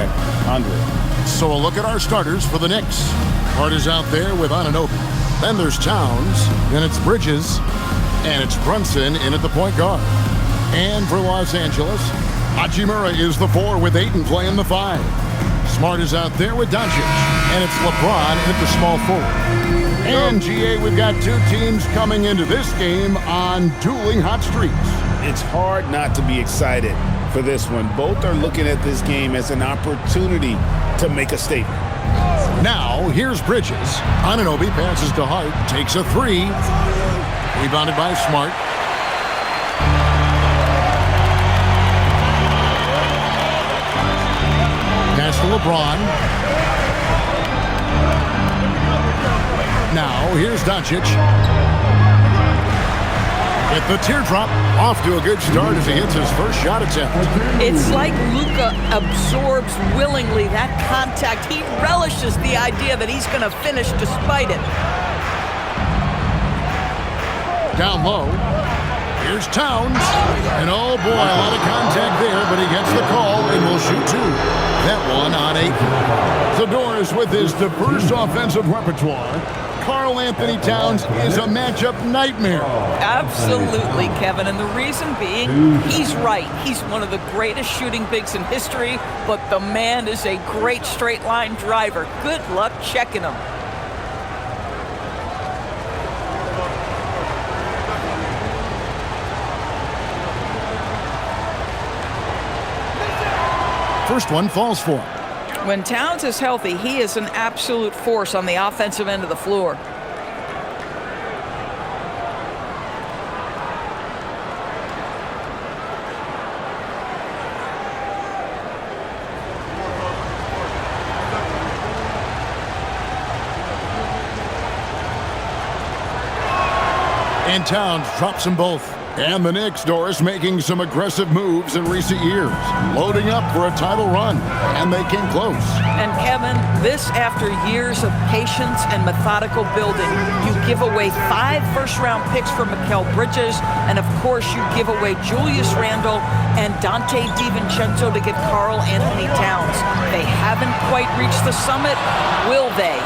back under it. So a look at our starters for the Knicks. Carter's out there with Anunoby. Then there's Towns. Then it's Bridges. And it's Brunson in at the point guard. And for Los Angeles, Hachimura is the 4 with Ayton playing the 5. Smart is out there with Doncic. And it's LeBron at the small forward. And GA, we've got two teams coming into this game on dueling hot streaks. It's hard not to be excited for this one. Both are looking at this game as an opportunity to make a statement. Now, here's Bridges. Anunoby passes to Hart, takes a 3. Rebounded by Smart. Pass to LeBron. Now, here's Doncic. Hit the teardrop. Off to a good start as he hits his first shot attempt. It's like Luka absorbs willingly that contact. He relishes the idea that he's going to finish despite it. Down low. Here's Towns. And oh boy, a lot of contact there, but he gets the call and will shoot 2. That one on 8. Zador's with his diverse offensive repertoire. Karl Anthony Towns is a matchup nightmare. Absolutely, Kevin. And the reason being, he's right. He's one of the greatest shooting bigs in history, but the man is a great straight line driver. Good luck checking him. First one falls for him. When Towns is healthy, he is an absolute force on the offensive end of the floor. And Towns drops them both. And the Knicks, Doris, making some aggressive moves in recent years, loading up for a title run, and they came close. And Kevin, this after years of patience and methodical building. You give away 5 first-round picks for Mikal Bridges, and of course you give away Julius Randle and Dante DiVincenzo to get Karl Anthony Towns. They haven't quite reached the summit, will they?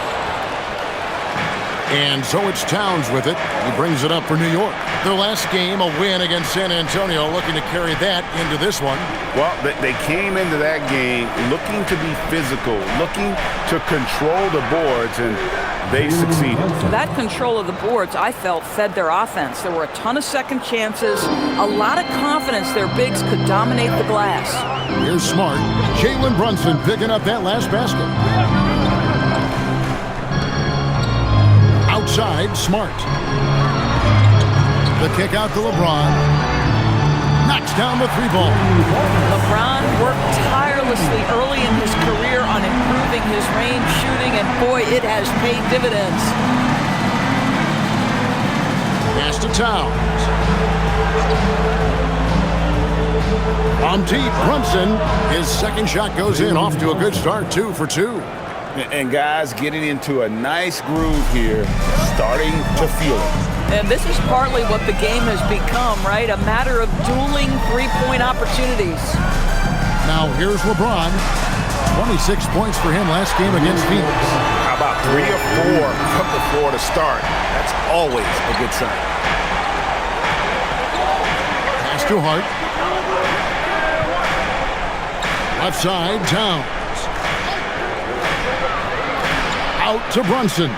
And so it's Towns with it. He brings it up for New York. Their last game, a win against San Antonio, looking to carry that into this one. Well, they came into that game looking to be physical, looking to control the boards, and they succeeded. That control of the boards, I felt, fed their offense. There were a ton of second chances, a lot of confidence their bigs could dominate the glass. Here's Smart. Jalen Brunson picking up that last basket. Outside, Smart. The kick out to LeBron. Knocks down the 3-ball. LeBron worked tirelessly early in his career on improving his range shooting, and boy, it has paid dividends. Pass to Towns. On deep, Brunson. His second shot goes in, off to a good start, 2 for 2. And guys getting into a nice groove here, starting to feel it. And this is partly what the game has become, right? A matter of dueling three-point opportunities. Now here's LeBron. 26 points for him last game against Phoenix. How about 3 or 4 from the floor to start? That's always a good sign. Pass to Hart. Left side, Towns. Out to Brunson.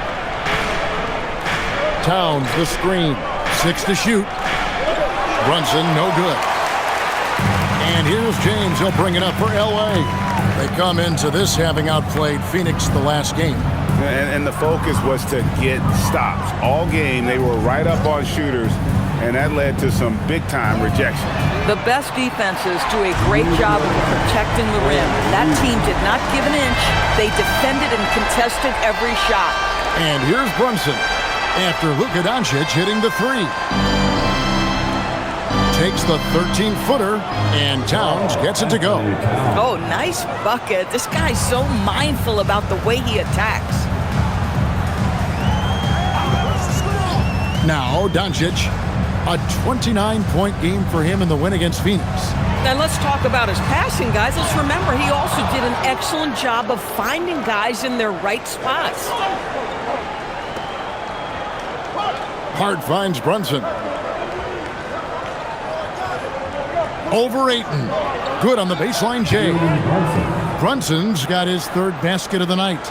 Towns, the screen. 6 to shoot. Brunson, no good. And here's James. He'll bring it up for L.A. They come into this having outplayed Phoenix the last game. And the focus was to get stops. All game, they were right up on shooters, and that led to some big-time rejection. The best defenses do a great job of protecting the rim. That team did not give an inch. They defended and contested every shot. And here's Brunson after Luka Doncic hitting the 3. Takes the 13-footer, and Towns gets it to go. Oh, nice bucket. This guy's so mindful about the way he attacks. Now, Doncic. A 29-point game for him in the win against Phoenix. And let's talk about his passing, guys. Let's remember he also did an excellent job of finding guys in their right spots. Hart finds Brunson. Over Ayton. Good on the baseline, Jay. Brunson's got his third basket of the night.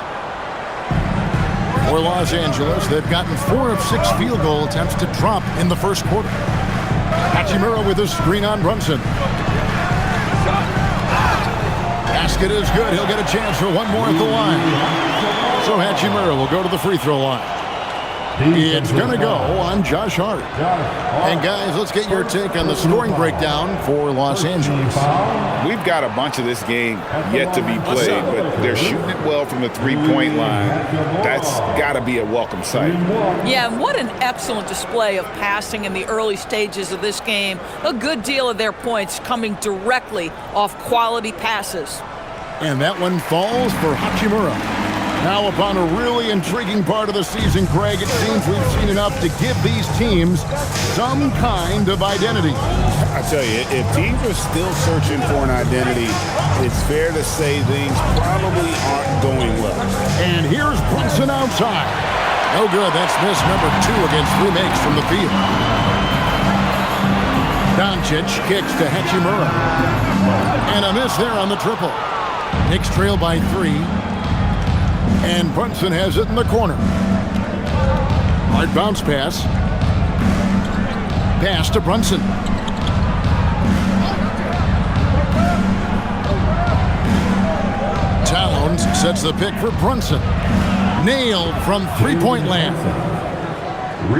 For Los Angeles, they've gotten 4 of 6 field goal attempts to drop in the first quarter. Hachimura with a screen on Brunson. Basket is good. He'll get a chance for one more at the line. So Hachimura will go to the free throw line. It's going to go on Josh Hart. And guys, let's get your take on the scoring breakdown for Los Angeles. We've got a bunch of this game yet to be played, but they're shooting it well from the three-point line. That's got to be a welcome sight. Yeah, and what an excellent display of passing in the early stages of this game. A good deal of their points coming directly off quality passes. And that one falls for Hachimura. Now upon a really intriguing part of the season, Craig, it seems we've seen enough to give these teams some kind of identity. I tell you, if teams are still searching for an identity, it's fair to say things probably aren't going well. And here's Brunson outside. No good. That's miss number 2 against 3 makes from the field. Doncic kicks to Hachimura. And a miss there on the triple. Knicks trail by 3. And Brunson has it in the corner. Hard bounce pass. Pass to Brunson. Towns sets the pick for Brunson. Nailed from three-point land.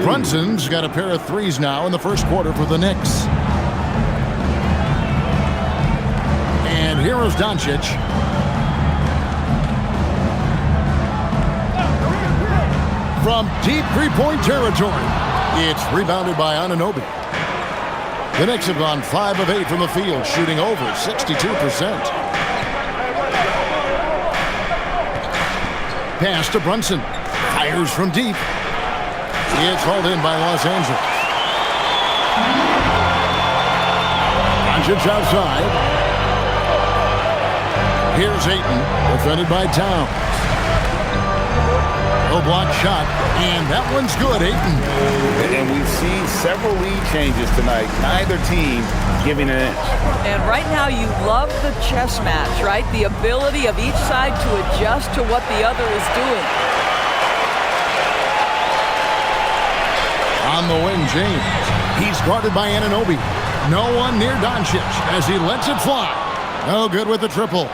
Brunson's got a pair of threes now in the first quarter for the Knicks. And here is Doncic. From deep three-point territory. It's rebounded by Anunoby. The Knicks have gone 5 of 8 from the field, shooting over 62%. Pass to Brunson. Fires from deep. It's hauled in by Los Angeles. Doncic outside. Here's Ayton, defended by Towns. No block shot, and that one's good, Ayton. And we've seen several lead changes tonight. Neither team giving an inch. And right now you love the chess match, right? The ability of each side to adjust to what the other is doing. On the wing, James. He's guarded by Anunoby. No one near Doncic as he lets it fly. No good with the triple.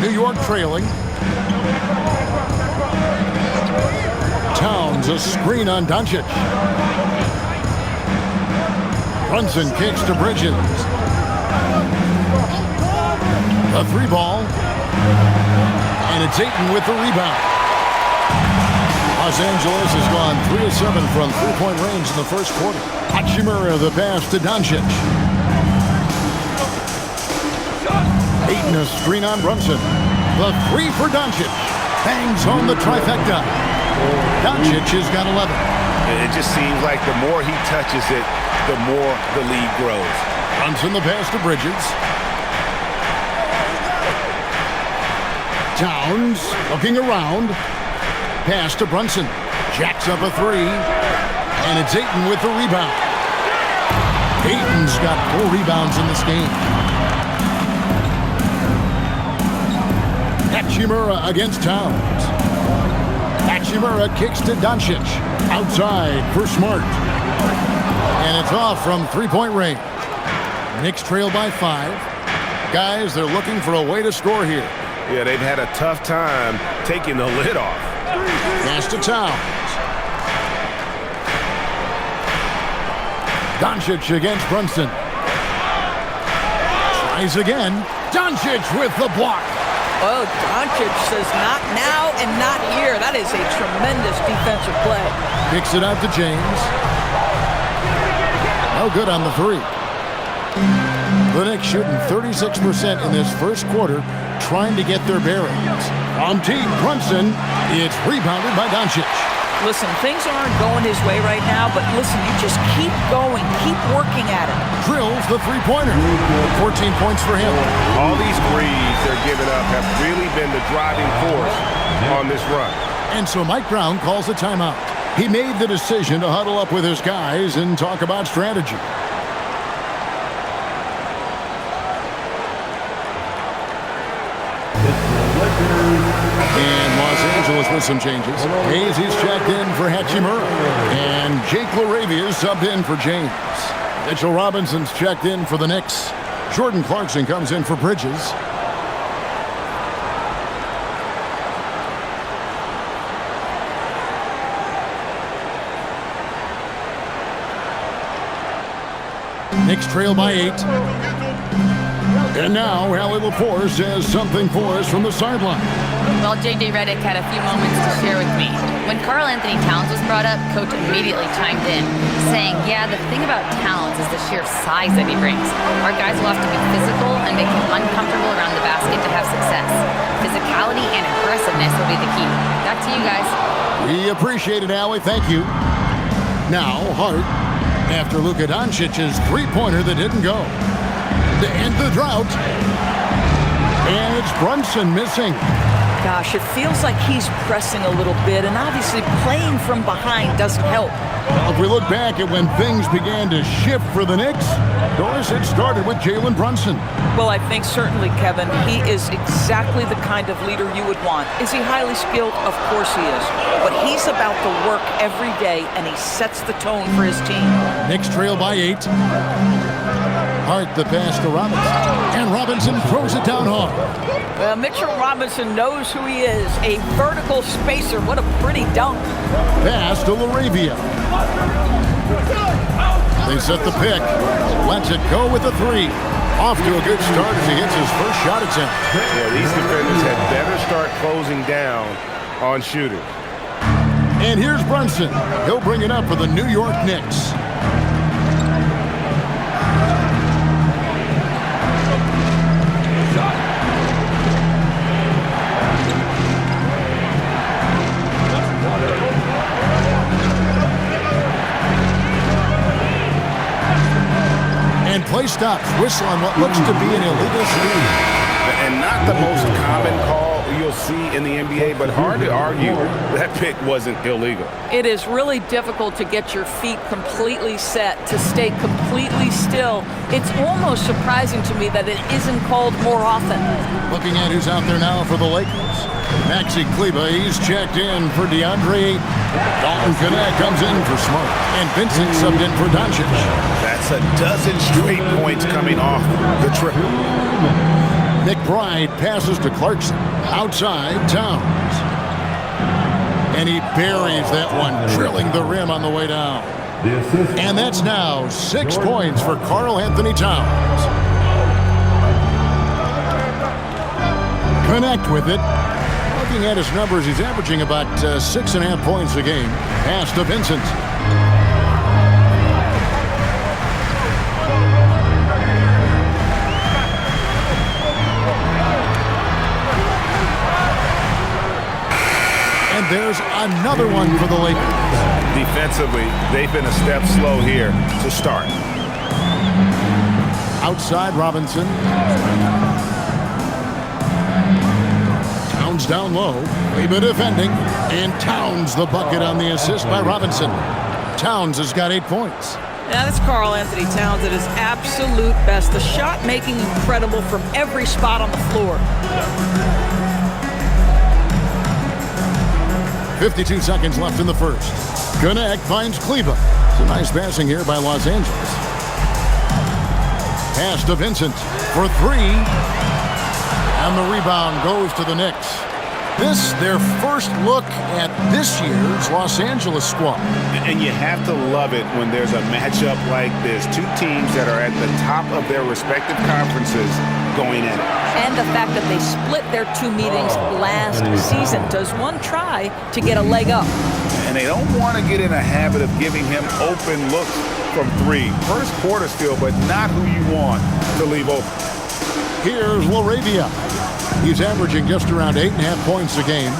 New York trailing. Towns a screen on Doncic. Brunson kicks to Bridges. A 3-ball. And it's Ayton with the rebound. Los Angeles has gone 3 of 7 from three-point range in the first quarter. Hachimura the pass to Doncic. Ayton a screen on Brunson. The 3 for Doncic. Bangs home the trifecta. Doncic has got 11. It just seems like the more he touches it, the more the lead grows. Brunson the pass to Bridges. Towns looking around. Pass to Brunson. Jacks up a 3. And it's Ayton with the rebound. Ayton's got 4 rebounds in this game. Hachimura against Towns. Hachimura kicks to Doncic. Outside for Smart. And it's off from three-point range. Knicks trail by 5. Guys, they're looking for a way to score here. Yeah, they've had a tough time taking the lid off. Pass to Towns. Doncic against Brunson. Tries again. Doncic with the block. Oh, Doncic says not now and not here. That is a tremendous defensive play. Kicks it out to James. No good on the 3. The Knicks shooting 36% in this first quarter, trying to get their bearings. On deep, Brunson. It's rebounded by Doncic. Listen, things aren't going his way right now, but listen, you just keep going, keep working at it. Drills the three-pointer. 14 points for him. All these threes they're giving up have really been the driving force on this run. And so Mike Brown calls a timeout. He made the decision to huddle up with his guys and talk about strategy. And Los Angeles with some changes. Hazy's checked in for Hachimura. And Jake LaRavia subbed in for James. Mitchell Robinson's checked in for the Knicks. Jordan Clarkson comes in for Bridges. Knicks trail by 8. And now, Allie LaForce says something for us from the sideline. Well, J.J. Redick had a few moments to share with me. When Karl Anthony Towns was brought up, Coach immediately chimed in, saying, yeah, the thing about Towns is the sheer size that he brings. Our guys will have to be physical and make him uncomfortable around the basket to have success. Physicality and aggressiveness will be the key. Back to you guys. We appreciate it, Allie. Thank you. Now, Hart, after Luka Doncic's three-pointer that didn't go. To end the drought. And it's Brunson missing. Gosh, it feels like he's pressing a little bit, and obviously playing from behind doesn't help. Well, if we look back at when things began to shift for the Knicks, Doris, it started with Jalen Brunson. Well, I think certainly, Kevin, he is exactly the kind of leader you would want. Is he highly skilled? Of course he is. But he's about the work every day, and he sets the tone for his team. Knicks trail by 8. Hart the pass to Robinson. And Robinson throws it down hard. Well, Mitchell Robinson knows who he is. A vertical spacer. What a pretty dunk. Pass to LaRavia. They set the pick. Lets it go with the 3. Off to a good start as he hits his first shot attempt. Yeah, these defenders had better start closing down on shooters. And here's Brunson. He'll bring it up for the New York Knicks. And play stops. Whistle on what looks to be an illegal screen. And not the most common call you'll see in the NBA, but hard to argue that pick wasn't illegal. It is really difficult to get your feet completely set, to stay completely still. It's almost surprising to me that it isn't called more often. Looking at who's out there now for the Lakers. Maxi Kleber, he's checked in for DeAndre Ayton. Dalton Connect comes in for Smart. And Vincent subbed in for Doncic. That's a dozen straight points coming off the triple. McBride passes to Clarkson. Outside, Towns. And he buries that one, drilling the rim on the way down. And that's now 6 points for Karl Anthony Towns. Connect with it. Looking at his numbers, he's averaging about 6.5 points a game. Pass to Vincent. And there's another one for the Lakers. Defensively, they've been a step slow here to start. Outside, Robinson. Towns down low. Kleber defending. And Towns the bucket on the assist by Robinson. Towns has got 8 points. Now that's Karl Anthony Towns at his absolute best. The shot making incredible from every spot on the floor. 52 seconds left in the first. Connect finds Kleber. Some nice passing here by Los Angeles. Pass to Vincent for 3. And the rebound goes to the Knicks. This, their first look at this year's Los Angeles squad. And you have to love it when there's a matchup like this. Two teams that are at the top of their respective conferences going at it. And the fact that they split their 2 meetings last season. Does one try to get a leg up? And they don't want to get in a habit of giving him open looks from 3. First quarter still, but not who you want to leave open. Here's LaRavia. He's averaging just around 8.5 points a game.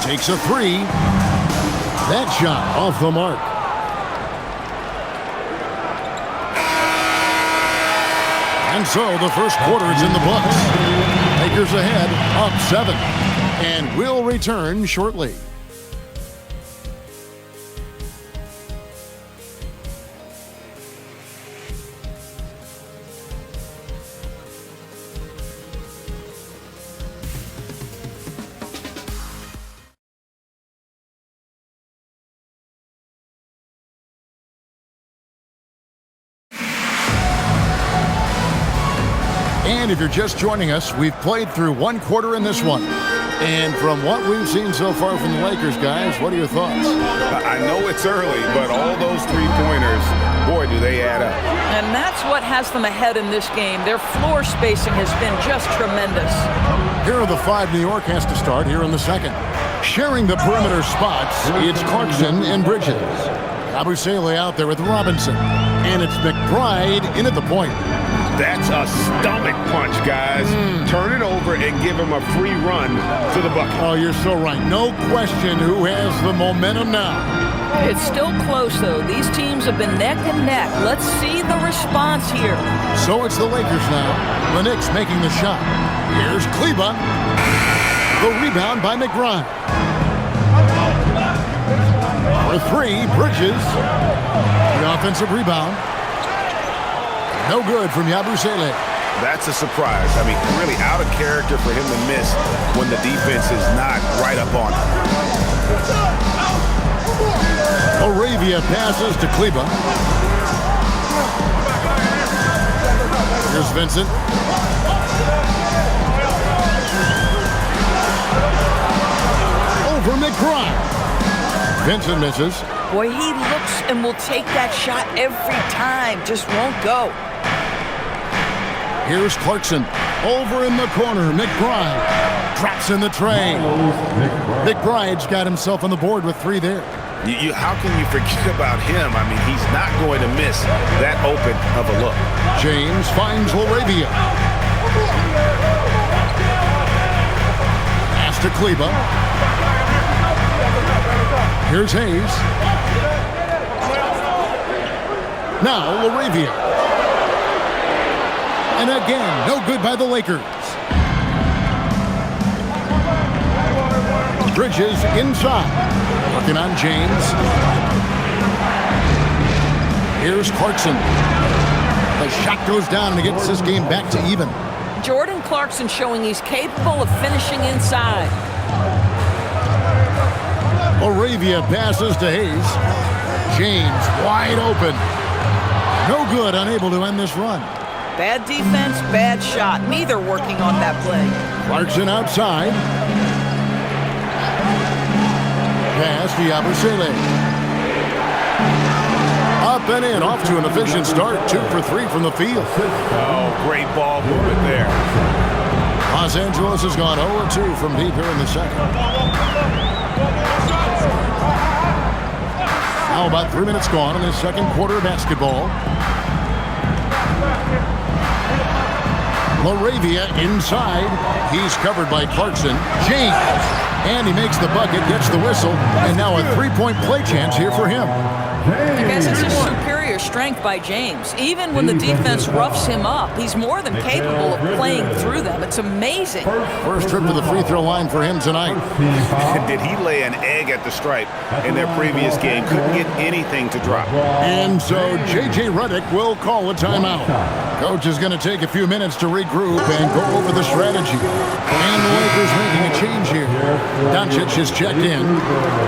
Takes a 3. That shot off the mark. And so the first quarter is in the books. Lakers ahead, up 7. And we'll return shortly. And if you're just joining us, we've played through one quarter in this one. And from what we've seen so far from the Lakers, guys, what are your thoughts? I know it's early, but all those three-pointers, boy, do they add up. And that's what has them ahead in this game. Their floor spacing has been just tremendous. Here are the 5 New York has to start here in the second. Sharing the perimeter spots, it's Clarkson and Bridges. Abusele out there with Robinson. And it's McBride in at the point. That's a stomach punch, guys. Turn it over and give him a free run to the bucket. Oh, you're so right. No question who has the momentum now. It's still close, though. These teams have been neck and neck. Let's see the response here. So it's the Lakers now. The Knicks making the shot. Here's Kleba. The rebound by McBride. For 3, Bridges. The offensive rebound. No good from Yabusele. That's a surprise. I mean, really out of character for him to miss when the defense is not right up on him. Arabia passes to Kleba. Here's Vincent. Over McBride. Vincent misses. Boy, he looks and will take that shot every time. Just won't go. Here's Clarkson. Over in the corner. McBride drops in the tray. McBride's got himself on the board with 3 there. How can you forget about him? I mean, he's not going to miss that open of a look. James finds LaRavia. Pass to Kleba. Here's Hayes. Now LaRavia. And again, no good by the Lakers. Bridges inside. Working on James. Here's Clarkson. The shot goes down and it gets this game back to even. Jordan Clarkson showing he's capable of finishing inside. Arabia passes to Hayes. James wide open. No good, unable to end this run. Bad defense, bad shot. Neither working on that play. Clarkson outside. Pass to Yabusele. Up and in, off to an efficient start. 2 for 3 from the field. Oh, great ball movement there. Los Angeles has gone 0-2 from deep here in the second. Now about 3 minutes gone in this second quarter of basketball. LaRavia inside. He's covered by Clarkson. James. And he makes the bucket, gets the whistle, and now a 3-point play chance here for him. I guess it's a superior strength by James. Even when the defense roughs him up, he's more than capable of playing through them. It's amazing. First trip to the free throw line for him tonight. Did he lay an egg at the stripe in their previous game? Couldn't get anything to drop. And so J.J. Redick will call a timeout. Coach is going to take a few minutes to regroup and go over the strategy. And the Lakers making a change here. Doncic is checked in.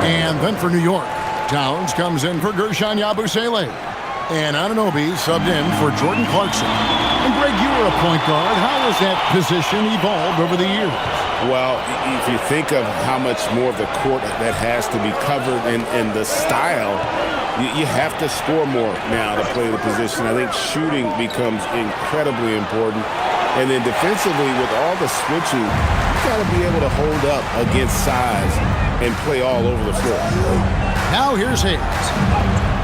And then for New York, Towns comes in for Gershon Yabusele. And Anunoby subbed in for Jordan Clarkson. And Greg, you were a point guard. How has that position evolved over the years? Well, if you think of how much more of the court that has to be covered and the style, you have to score more now to play the position. I think shooting becomes incredibly important. And then defensively, with all the switching, you've got to be able to hold up against size and play all over the floor. Now here's Hayes.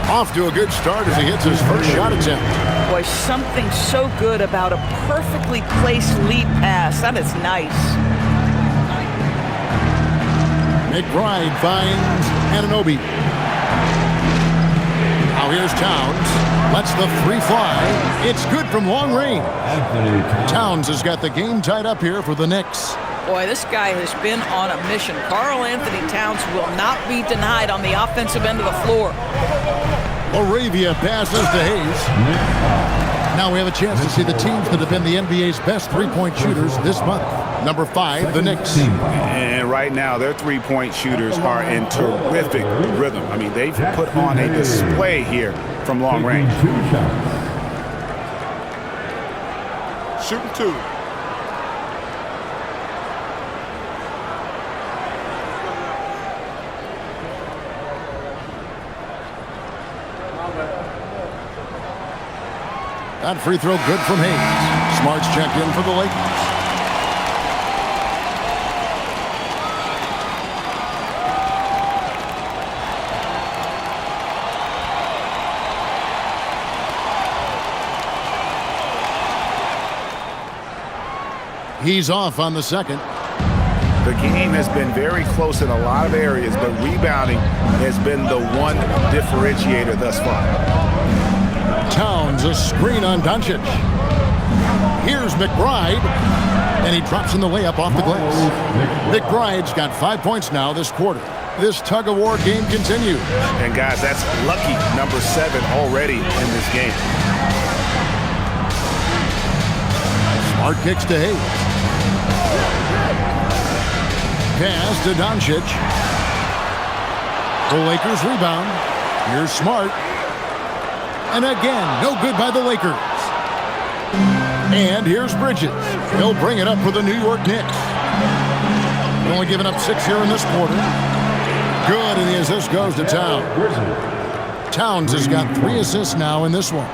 Off to a good start as he hits his first shot attempt. Boy, something so good about a perfectly placed lead pass. That is nice. McBride finds Anunoby. Now here's Towns. Lets the three fly. It's good from long range. Towns has got the game tied up here for the Knicks. Boy, this guy has been on a mission. Karl Anthony Towns will not be denied on the offensive end of the floor. Arabia passes to Hayes. Now we have a chance to see the teams that have been the NBA's best three-point shooters this month. Number 5, the Knicks. And right now, their three-point shooters are in terrific rhythm. I mean, they've put on a display here from long range. Shooting 2. That free throw good from Hayes. Smart's checked in for the Lakers. He's off on the second. The game has been very close in a lot of areas, but rebounding has been the one differentiator thus far. Towns, a screen on Doncic. Here's McBride, and he drops in the layup off the glass. McBride's got 5 points now this quarter. This tug-of-war game continues. And guys, that's lucky number 7 already in this game. Smart kicks to Hayes. Pass to Doncic. The Lakers rebound. Here's Smart. And again, no good by the Lakers. And here's Bridges. He'll bring it up for the New York Knicks. Only giving up 6 here in this quarter. Good, and the assist goes to Towns. Towns has got 3 assists now in this one.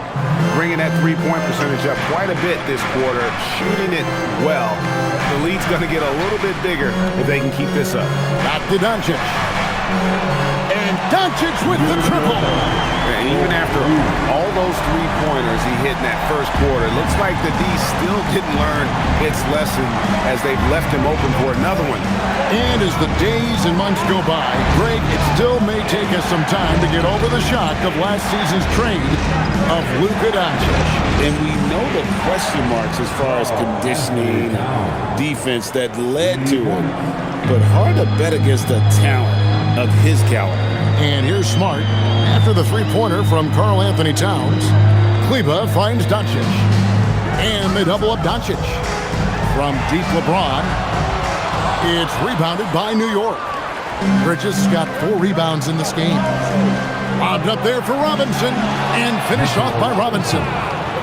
Bringing that three-point percentage up quite a bit this quarter, shooting it well. The lead's going to get a little bit bigger if they can keep this up. Back to Doncic. And Doncic with the triple. And even after all those three-pointers he hit in that first quarter, it looks like the D still didn't learn its lesson as they've left him open for another one. And as the days and months go by, Greg, it still may take us some time to get over the shock of last season's trade of Luka Doncic. And we know the question marks as far as conditioning, defense that led to it. But hard to bet against the talent of his caliber. And here's Smart. After the three-pointer from Karl Anthony Towns, Kleba finds Doncic. And they double up Doncic. From deep LeBron, it's rebounded by New York. Bridges got 4 rebounds in this game. Lobbed up there for Robinson, and finished off by Robinson.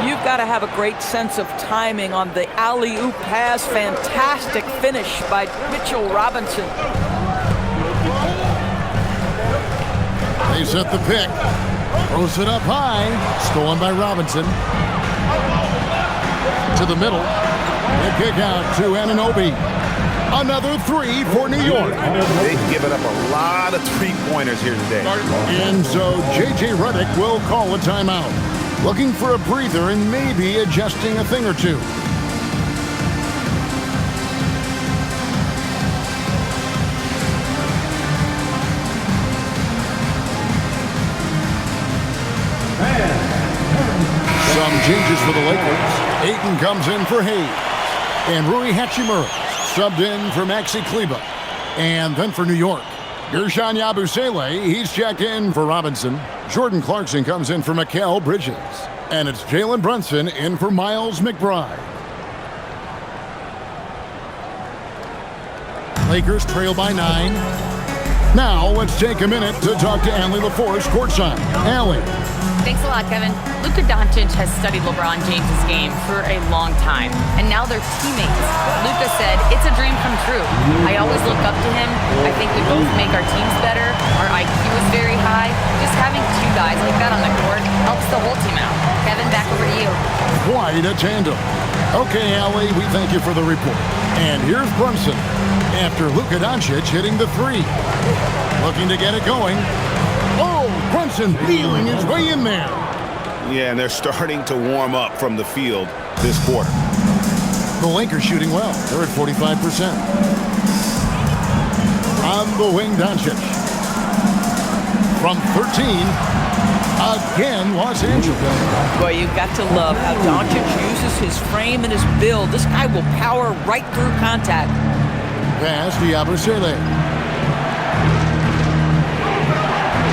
You've got to have a great sense of timing on the alley-oop pass. Fantastic finish by Mitchell Robinson. They set the pick. Throws it up high. Stolen by Robinson. To the middle. They kick out to Anunoby. Another 3 for New York. They've given up a lot of three-pointers here today. And so J.J. Redick will call a timeout. Looking for a breather and maybe adjusting a thing or two. Some changes for the Lakers. Ayton comes in for Hayes. And Rui Hachimura subbed in for Maxi Kleba. And then for New York, Gershon Yabusele, he's checked in for Robinson. Jordan Clarkson comes in for Mikal Bridges. And it's Jalen Brunson in for Miles McBride. Lakers trail by 9. Now let's take a minute to talk to Allie LaForce courtside. Allie. Thanks a lot, Kevin. Luka Doncic has studied LeBron James' game for a long time, and now they're teammates. Luka said, "It's a dream come true. I always look up to him. I think we both make our teams better. Our IQ is very high. Just having 2 guys like that on the court helps the whole team out." Kevin, back over to you. Quite a tandem. Okay, Allie, we thank you for the report. And here's Brunson after Luka Doncic hitting the 3. Looking to get it going. Oh, Brunson feeling his way in there. Yeah, and they're starting to warm up from the field this quarter. The Lakers shooting well. They're at 45%. On the wing, Doncic. From 13. Again, Los Angeles. Boy, you got to love how Doncic uses his frame and his build. This guy will power right through contact. Pass to Yabusele.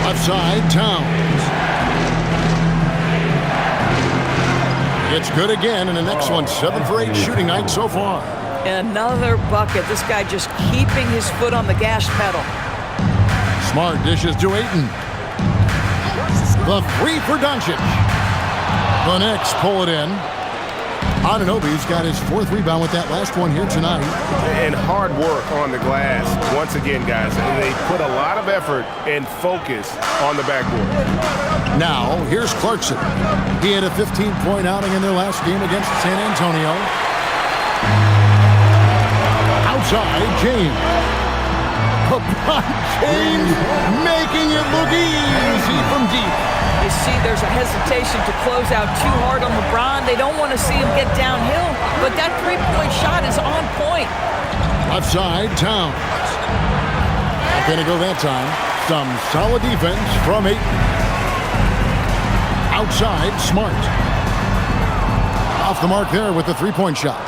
Outside, Towns. It's good again, and the next one, 7 for 8 shooting night so far. Another bucket. This guy just keeping his foot on the gas pedal. Smart dishes to Ayton. The 3 for Doncic. The Knicks pull it in. Anunoby's got his 4th rebound with that last one here tonight. And hard work on the glass. Once again, guys, they put a lot of effort and focus on the backboard. Now, here's Clarkson. He had a 15-point outing in their last game against San Antonio. Outside, James. LeBron James making it look easy from deep. You see there's a hesitation to close out too hard on LeBron. They don't want to see him get downhill, but that three-point shot is on point. Left side, Towns. Not going to go that time. Some solid defense from Ayton. Outside, Smart. Off the mark there with the three-point shot.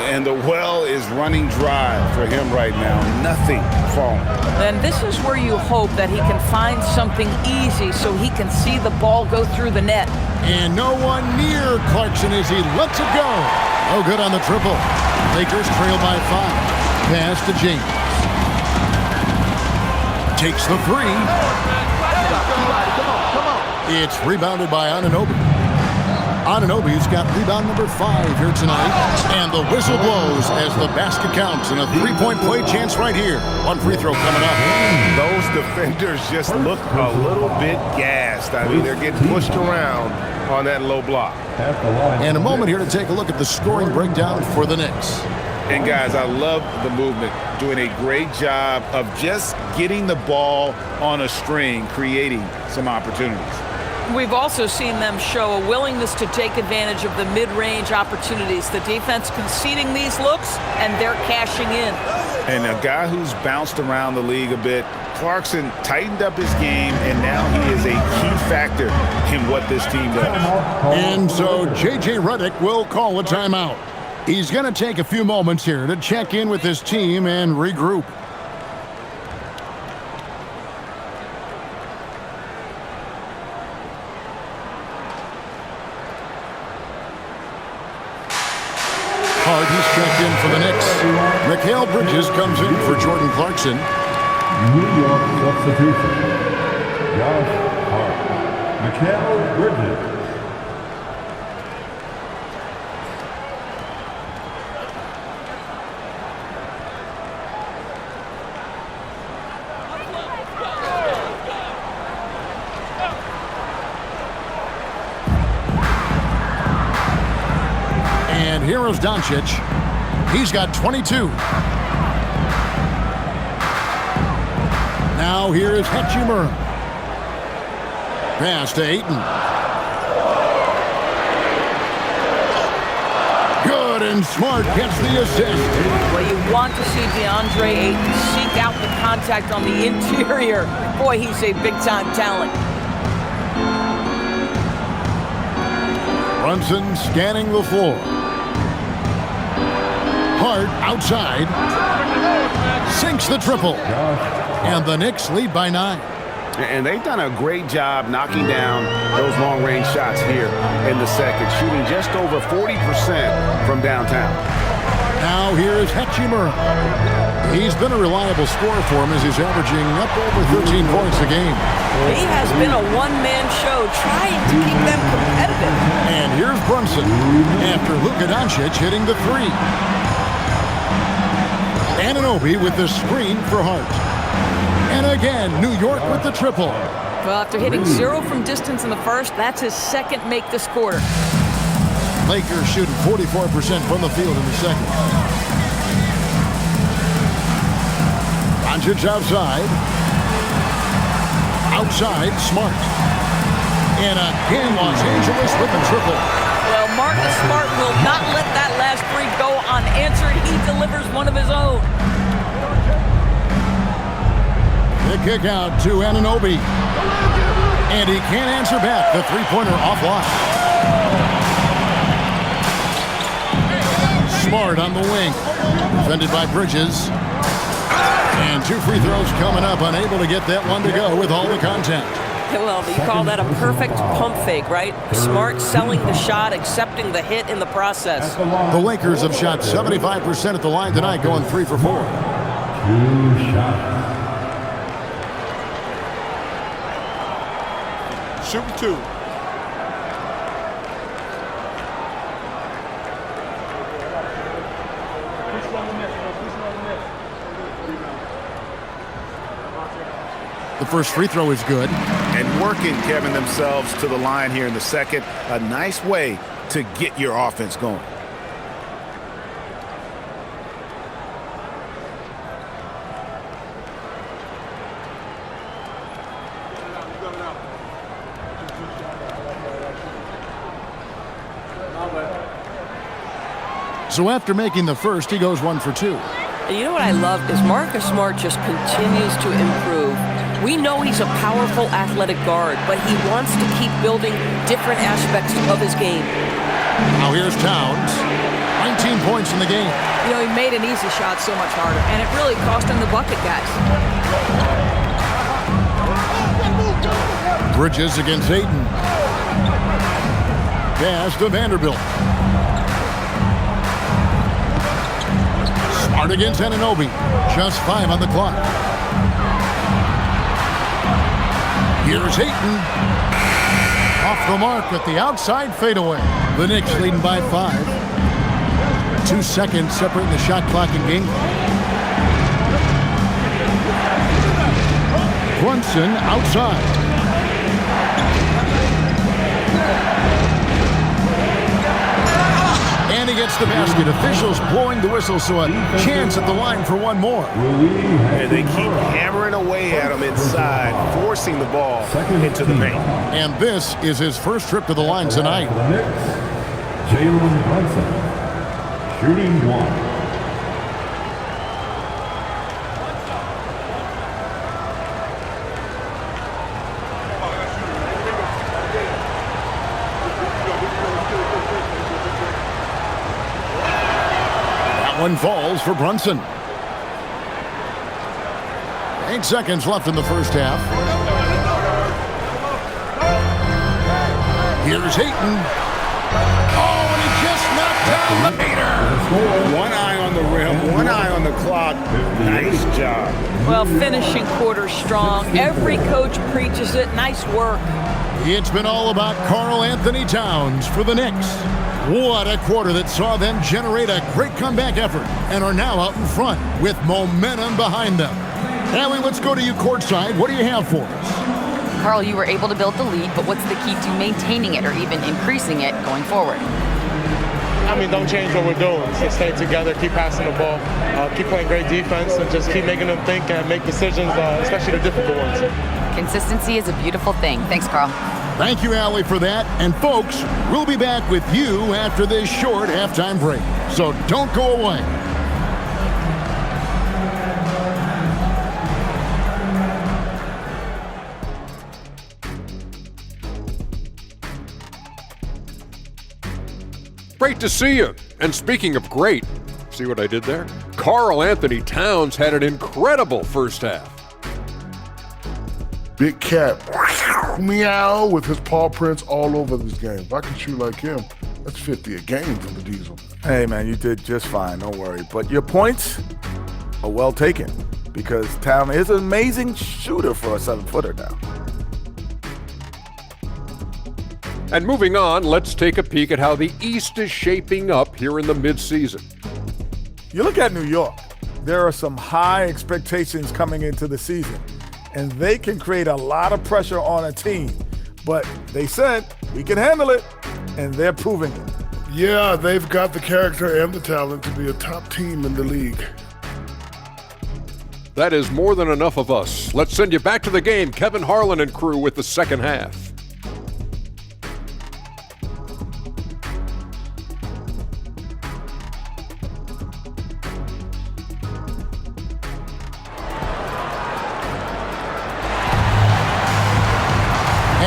And the well is running dry for him right now. Nothing falling. And this is where you hope that he can find something easy so he can see the ball go through the net. And no one near Clarkson as he lets it go. Oh, good on the triple. Lakers trail by 5. Pass to James. Takes the 3. It's rebounded by Anunoby. Anunoby's got rebound number 5 here tonight. And the whistle blows as the basket counts. And a 3-point play chance right here. One free throw coming up. Those defenders just look a little bit gassed. I mean, they're getting pushed around on that low block. And a moment here to take a look at the scoring breakdown for the Knicks. And guys, I love the movement. Doing a great job of just getting the ball on a string, creating some opportunities. We've also seen them show a willingness to take advantage of the mid-range opportunities. The defense conceding these looks, and they're cashing in. And a guy who's bounced around the league a bit, Clarkson tightened up his game, and now he is a key factor in what this team does. And so J.J. Redick will call a timeout. He's going to take a few moments here to check in with his team and regroup. He's checked in for the Knicks. Mikal Bridges comes in for Jordan Clarkson. New York substitution. Josh Hart. Mikal Bridges. And here is Doncic. He's got 22. Now here is Hachimura. Pass to Ayton. Good and Smart gets the assist. Well, you want to see DeAndre Ayton seek out the contact on the interior. Boy, he's a big-time talent. Brunson scanning the floor. Hart outside. Sinks the triple. And the Knicks lead by 9. And they've done a great job knocking down those long-range shots here in the second, shooting just over 40% from downtown. Now here is Hachimura. He's been a reliable scorer for him as he's averaging up over 13 points a game. He has been a one-man show trying to keep them competitive. And here's Brunson after Luka Doncic hitting the 3. Anunoby with the screen for Hart. And again, New York with the triple. Well, after hitting 0 from distance in the first, that's his second make this quarter. Lakers shooting 44% from the field in the second. Doncic outside. Outside, Smart. And again, Los Angeles with the triple. Well, Marcus Smart will not let that last 3 go unanswered. He delivers one of his own. The kick out to Anunoby. And he can't answer back. The three-pointer offline. Smart on the wing. Defended by Bridges. And 2 free throws coming up. Unable to get that one to go with all the contact. Well, you call that a perfect pump fake, right? Smart selling the shot, accepting the hit in the process. The Lakers have shot 75% at the line tonight, going 3 for 4. 2 shots. Shooting 2. The first free throw is good. And working, Kevin, themselves to the line here in the second. A nice way to get your offense going. So after making the first, he goes 1 for 2. And you know what I love is Marcus Smart just continues to improve. We know he's a powerful athletic guard, but he wants to keep building different aspects of his game. Now here's Towns. 19 points in the game. You know, he made an easy shot so much harder, and it really cost him the bucket, guys. Bridges against Ayton. Pass to Vanderbilt. Smart against Anunoby. Just 5 on the clock. Here's Ayton. Off the mark at the outside fadeaway. The Knicks leading by 5. 2 seconds separating the shot clock and game clock. Brunson outside. And he gets the basket. Officials blowing the whistle, so a chance at the line for one more. And they keep hammering away at him inside, forcing the ball into the paint. And this is his first trip to the line tonight. The Knicks, Jalen Brunson, shooting 1. One falls for Brunson. 8 seconds left in the first half. Here's Ayton. Oh, and he just knocked down the hater. One eye on the rim, one eye on the clock. Nice job. Well, finishing quarter strong. Every coach preaches it. Nice work. It's been all about Karl Anthony Towns for the Knicks. What a quarter that saw them generate a great comeback effort and are now out in front with momentum behind them. Allie, let's go to you courtside. What do you have for us? Karl, you were able to build the lead, but what's the key to maintaining it or even increasing it going forward? I mean, don't change what we're doing. Just stay together, keep passing the ball, keep playing great defense, and just keep making them think and make decisions, especially the difficult ones. Consistency is a beautiful thing. Thanks, Karl. Thank you, Allie, for that. And folks, we'll be back with you after this short halftime break. So don't go away. Great to see you. And speaking of great, see what I did there? Karl Anthony Towns had an incredible first half. Big cat, meow, with his paw prints all over this game. If I can shoot like him, that's 50 a game from the Diesel. Hey, man, you did just fine. Don't worry. But your points are well taken because Town is an amazing shooter for a 7-footer now. And moving on, let's take a peek at how the East is shaping up here in the midseason. You look at New York, there are some high expectations coming into the season, and they can create a lot of pressure on a team. But they said, we can handle it, and they're proving it. Yeah, they've got the character and the talent to be a top team in the league. That is more than enough of us. Let's send you back to the game. Kevin Harlan and crew with the second half.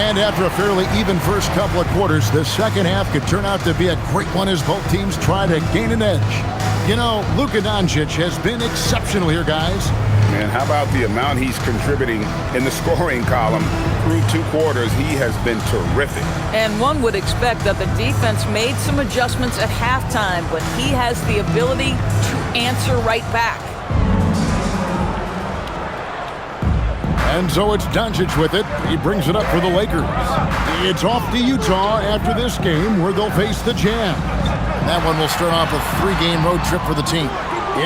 And after a fairly even first couple of quarters, the second half could turn out to be a great one as both teams try to gain an edge. You know, Luka Doncic has been exceptional here, guys. Man, how about the amount he's contributing in the scoring column through 2 quarters? He has been terrific. And one would expect that the defense made some adjustments at halftime, but he has the ability to answer right back. And so it's Doncic with it. He brings it up for the Lakers. It's off to Utah after this game where they'll face the Jazz. That one will start off a 3-game road trip for the team.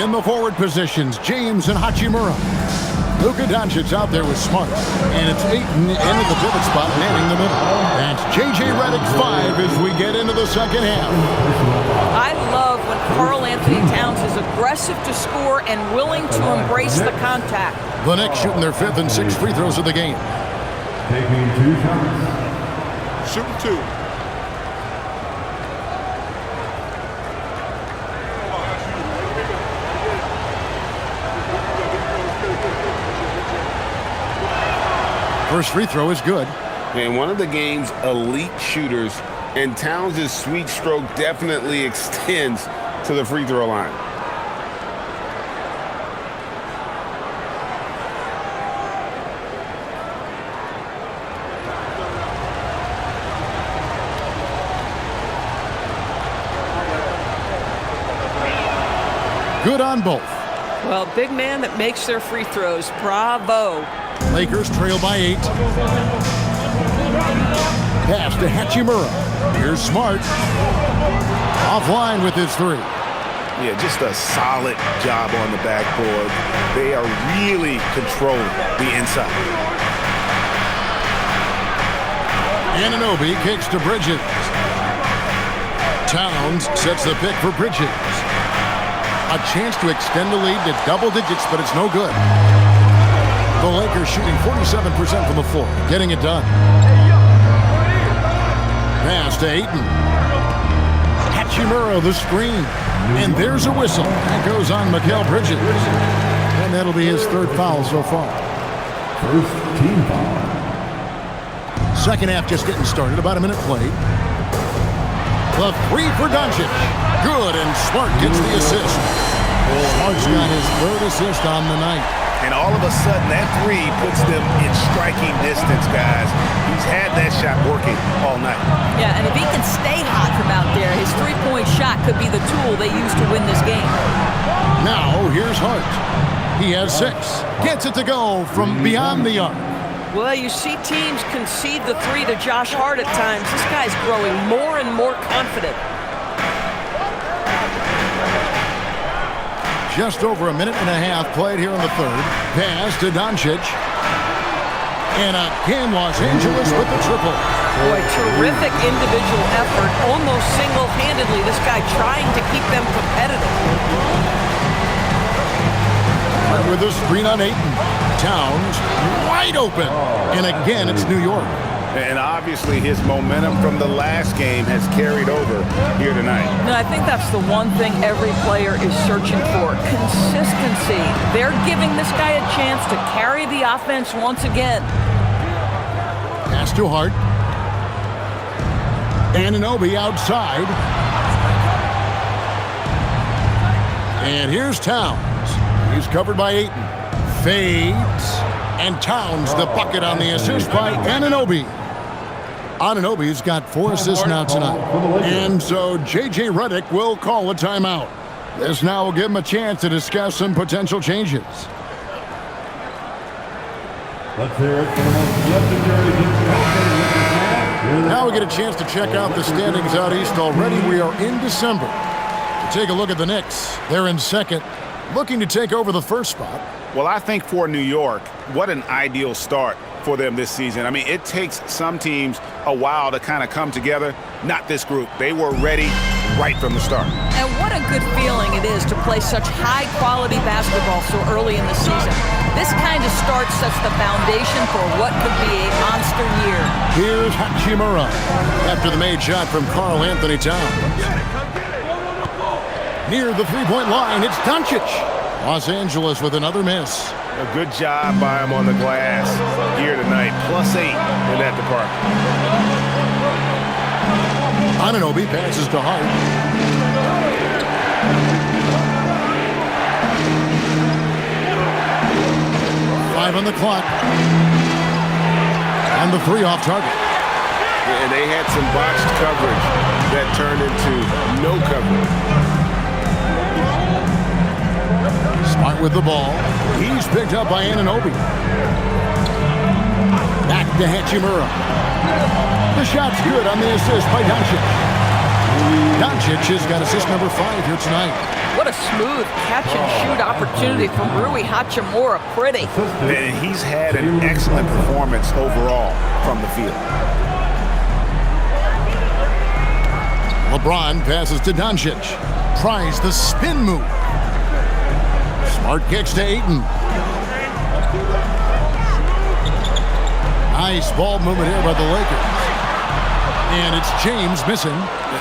In the forward positions, James and Hachimura. Luka Doncic out there with Smart. And it's Ayton into the pivot spot, manning the middle. That's J.J. Redick's 5 as we get into the second half. I love when Karl Anthony Towns is aggressive to score and willing to embrace the contact. The Knicks shooting their 5th and 6th free throws of the game. Taking 2 shots. Shoot 2. First free throw is good. And one of the game's elite shooters, and Towns' sweet stroke definitely extends to the free throw line. Good on both. Well, big man that makes their free throws. Bravo. Lakers trail by 8. Pass to Hachimura. Here's Smart. Offline with his 3. Yeah, just a solid job on the backboard. They are really controlling the inside. Anunoby kicks to Bridges. Towns sets the pick for Bridges. A chance to extend the lead to double digits, but it's no good. The Lakers shooting 47% from the floor, getting it done. Pass to Ayton. Hachimura the screen. And there's a whistle. That goes on Mikal Bridges. And that'll be his 3rd foul so far. First team foul. Second half just getting started. About a minute played. The 3 for Doncic. Good, and Smart gets the assist. Smart's got his 3rd assist on the night. And all of a sudden, that 3 puts them in striking distance, guys. He's had that shot working all night. Yeah, and if he can stay hot from out there, his 3-point shot could be the tool they use to win this game. Now, here's Hart. He has 6. Gets it to go from beyond the arc. Well, you see teams concede the 3 to Josh Hart at times. This guy's growing more and more confident. Just over a minute and a half played here in the 3rd. Pass to Doncic. And again, Los Angeles with the triple. Boy, terrific individual effort. Almost single-handedly, this guy trying to keep them competitive. With a screen on Ayton. Towns wide open. And again, it's New York. And obviously his momentum from the last game has carried over here tonight. No, I think that's the one thing every player is searching for. Consistency. They're giving this guy a chance to carry the offense once again. Pass to Hart. Anunoby outside. And here's Towns. He's covered by Ayton. Fades. And Towns the bucket on the assist by Anunoby. Anunoby's got 4 assists now tonight. And so J.J. Redick will call a timeout. This now will give him a chance to discuss some potential changes. Let's hear it for the most legendary defense. Now we get a chance to check out the standings out east already. We are in December. To take a look at the Knicks. They're in 2nd, looking to take over the 1st spot. Well, I think for New York, what an ideal start for them this season. I mean, it takes some teams a while to kind of come together. Not this group. They were ready right from the start. And what a good feeling it is to play such high-quality basketball so early in the season. This kind of start sets the foundation for what could be a monster year. Here's Hachimura after the made shot from Karl Anthony Towns. Near the 3-point line, it's Doncic. Los Angeles with another miss. A good job by him on the glass here tonight. +8 in that department. Anunoby passes to Hart. Five on the clock. And the 3 off target. And they had some botched coverage that turned into no coverage. Smart with the ball. He's picked up by Anunoby. Back to Hachimura. The shot's good on the assist by Doncic. Doncic has got assist number 5 here tonight. What a smooth catch-and-shoot opportunity from Rui Hachimura. Pretty. And he's had an excellent performance overall from the field. LeBron passes to Doncic. Tries the spin move. Smart kicks to Ayton. Nice ball movement here by the Lakers. And it's James missing.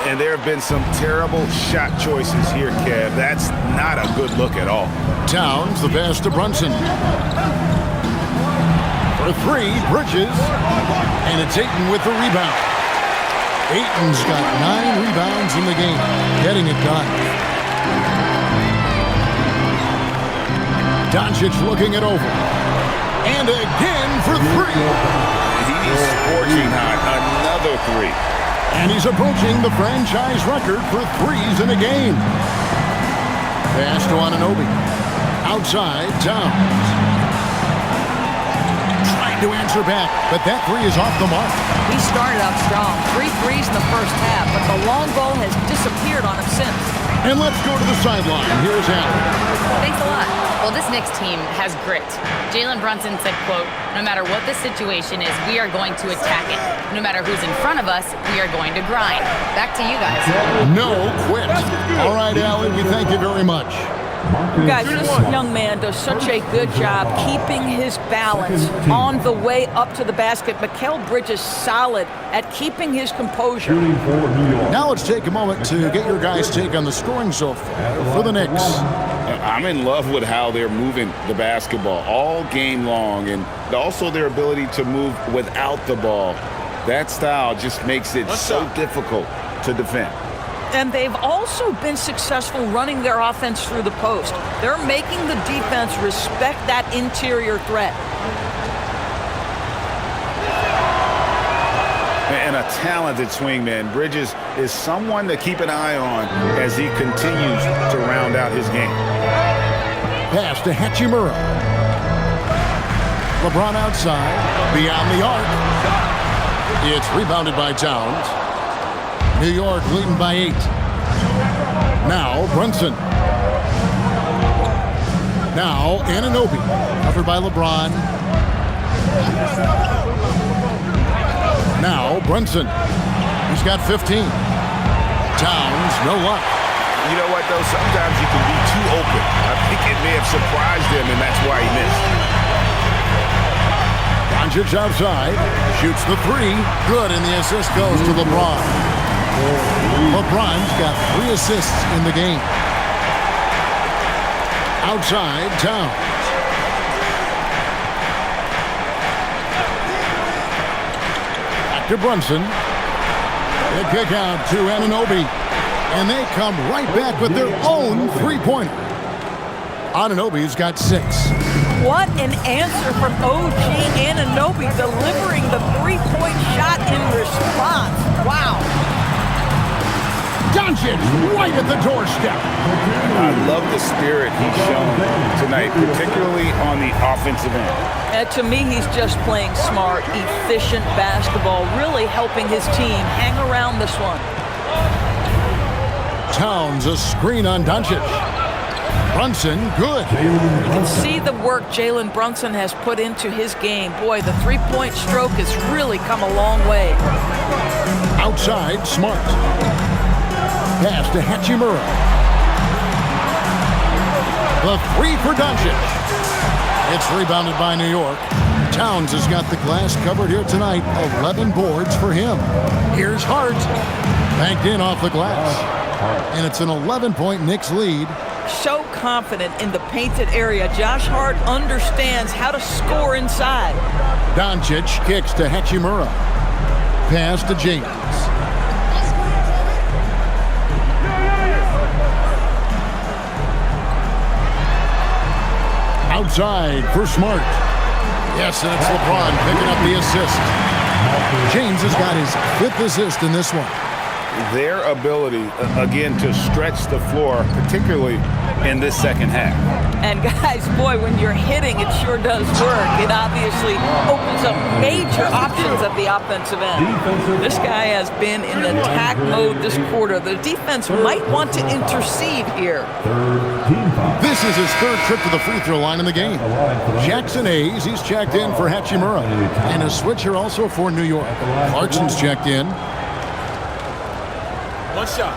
And there have been some terrible shot choices here, Kev. That's not a good look at all. Towns, the pass to Brunson. For 3, Bridges. And it's Ayton with the rebound. Ayton's got 9 rebounds in the game, getting it done. Doncic looking it over. And again for 3. He's scorching hot. Another 3. And he's approaching the franchise record for 3s in a game. Pass to Anunoby. Outside, Towns. Trying to answer back, but that 3 is off the mark. He started out strong. 3 threes in the first half, but the long ball has disappeared on him since. And let's go to the sideline. Here's Allen. Thanks a lot. Well, this Knicks team has grit. Jalen Brunson said, quote, "No matter what the situation is, we are going to attack it. No matter who's in front of us, we are going to grind." Back to you guys. No quit. All right, Allen, we thank you very much. Guys, this young man does such a good job keeping his balance on the way up to the basket. Mikal Bridges solid at keeping his composure. Now let's take a moment to get your guys' take on the scoring so far for the Knicks. I'm in love with how they're moving the basketball all game long, and also their ability to move without the ball. That style just makes it so difficult to defend. And they've also been successful running their offense through the post. They're making the defense respect that interior threat. And a talented swingman. Bridges is someone to keep an eye on as he continues to round out his game. Pass to Hachimura. LeBron outside, beyond the arc. It's rebounded by Towns. New York leading by 8. Now Brunson. Now Anunoby. Covered by LeBron. Now Brunson. He's got 15. Towns, no luck. You know what, though? Sometimes you can be too open. I think it may have surprised him, and that's why he missed. Doncic outside. Shoots the 3. Good, and the assist goes to LeBron. LeBron's got 3 assists in the game. Outside, Towns. Back to Brunson. They kick out to Anunoby. And they come right back with their own 3-pointer. Anunoby's got 6. What an answer from OG Anunoby, delivering the 3-point shot in response. Wow. Doncic right at the doorstep. I love the spirit he's shown tonight, particularly on the offensive end. To me, he's just playing smart, efficient basketball, really helping his team hang around this one. Towns, a screen on Doncic. Brunson, good. You can see the work Jalen Brunson has put into his game. Boy, the 3-point stroke has really come a long way. Outside, Smart. Pass to Hachimura. The 3 for Doncic. It's rebounded by New York. Towns has got the glass covered here tonight. 11 boards for him. Here's Hart. Banked in off the glass. And it's an 11-point Knicks lead so confident in the painted area. Josh Hart understands how to score inside. Doncic kicks to Hachimura. Pass to James. Outside for Smart. Yes, and it's LeBron picking up the assist. James has got his 5th assist in this one. Their ability, again, to stretch the floor, particularly in this second half. And guys, boy, when you're hitting, it sure does work. It obviously opens up major options at the offensive end. This guy has been in attack mode this quarter. The defense might want to intercede here. This is his 3rd trip to the free throw line in the game. Jackson Hayes, he's checked in for Hachimura. And a switcher also for New York. Clarkson's checked in. One shot.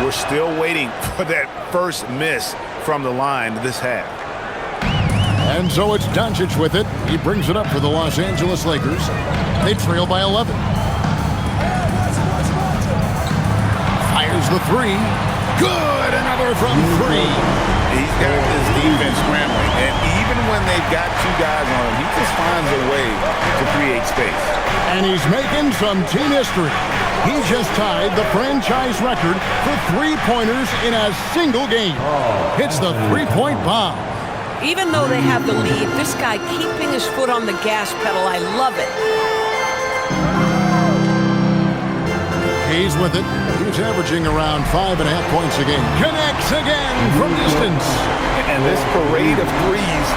We're still waiting for that first miss from the line this half. And so it's Doncic with it. He brings it up for the Los Angeles Lakers. They trail by 11. Fires the 3. Good! Another from 3. He's got his defense scrambling. And even when they've got 2 guys on him, he just finds a way to create space. And he's making some team history. He just tied the franchise record for 3-pointers in a single game. Hits the 3-point bomb. Even though they have the lead, this guy keeping his foot on the gas pedal, I love it. He's with it. He's averaging around 5.5 points a game. Connects again from distance. And this parade of threes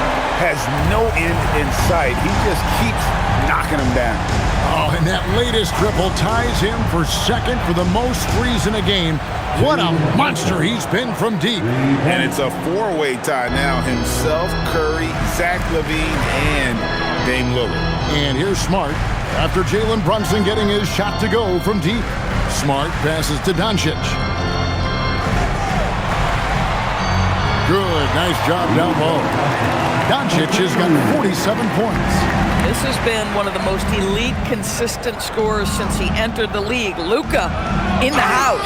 has no end in sight. He just keeps knocking them down. Oh, and that latest triple ties him for 2nd for the most threes in a game. What a monster he's been from deep. And it's a 4-way tie now. Himself, Curry, Zach LaVine, and Dame Lillard. And here's Smart after Jalen Brunson getting his shot to go from deep. Smart passes to Doncic. Good, nice job down low. Doncic has got 47 points. This has been one of the most elite, consistent scorers since he entered the league. Luka in the house.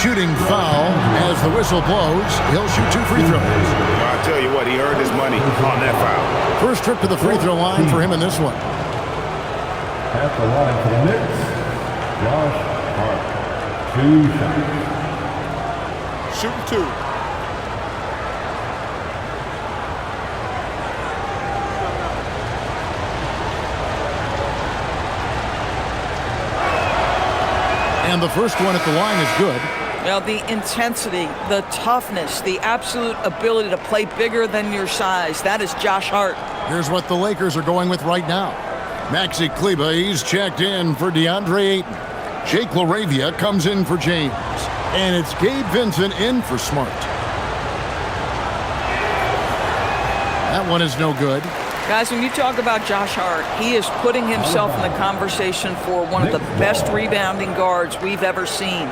Shooting foul as the whistle blows. He'll shoot 2 free throws. Well, I'll tell you what, he earned his money on that foul. First trip to the free throw line for him in this one. At the line for the Knicks, Josh Hart. 2 shots. Shooting 2. And the first one at the line is good. Well, the intensity, the toughness, the absolute ability to play bigger than your size, that is Josh Hart. Here's what the Lakers are going with right now. Maxi Kleber, he's checked in for DeAndre Ayton. Jake LaRavia comes in for James. And it's Gabe Vincent in for Smart. That one is no good. Guys, when you talk about Josh Hart, he is putting himself in the conversation for one of the best rebounding guards we've ever seen.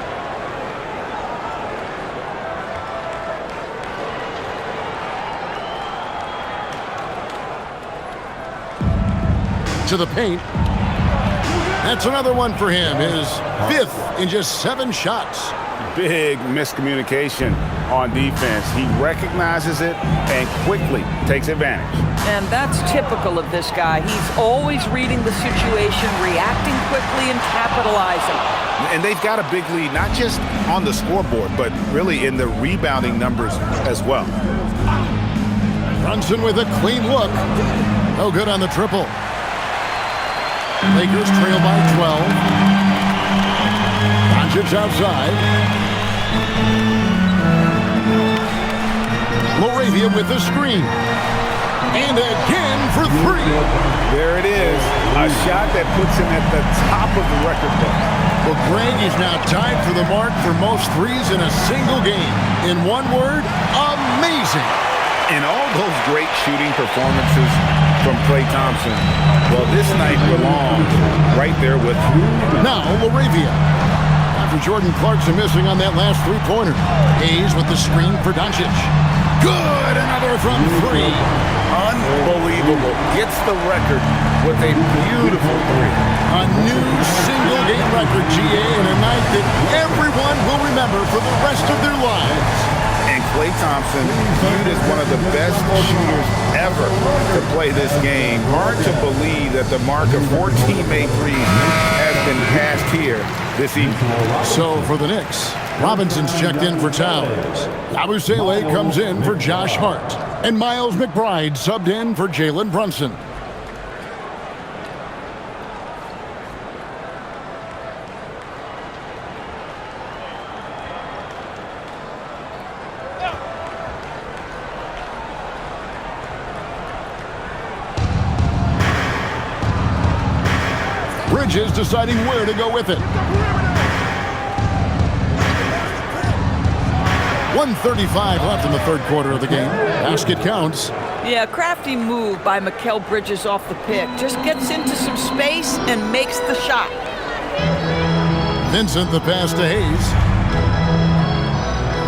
To the paint. That's another one for him. His 5th in just 7 shots. Big miscommunication on defense. He recognizes it and quickly takes advantage. And that's typical of this guy. He's always reading the situation, reacting quickly, and capitalizing. And they've got a big lead, not just on the scoreboard, but really in the rebounding numbers as well. Brunson with a clean look. No good on the triple. Lakers trail by 12. Doncic outside. LaRavia with the screen. And again for 3. There it is. A shot that puts him at the top of the record book. Well, Greg is now tied for the mark for most threes in a single game. In one word, amazing. And all those great shooting performances from Klay Thompson, well, this night belongs right there with him. Now, LaRavia. After Jordan Clarkson missing on that last 3-pointer. Hayes with the screen for Doncic. Good, another from 3. Unbelievable. Gets the record with a beautiful 3. A new single-game record, GA, and a night that everyone will remember for the rest of their lives. And Klay Thompson, viewed as one of the best shooters ever to play this game. Hard to believe that the mark of 14 made threes has been passed here this evening. So for the Knicks, Robinson's checked in for Towns. Abusele comes in for Josh Hart. And Miles McBride subbed in for Jalen Brunson. Bridges deciding where to go with it. 1:35 left in the third quarter of the game. Basket counts. Yeah, crafty move by Mikal Bridges off the pick. Just gets into some space and makes the shot. Vincent the pass to Hayes.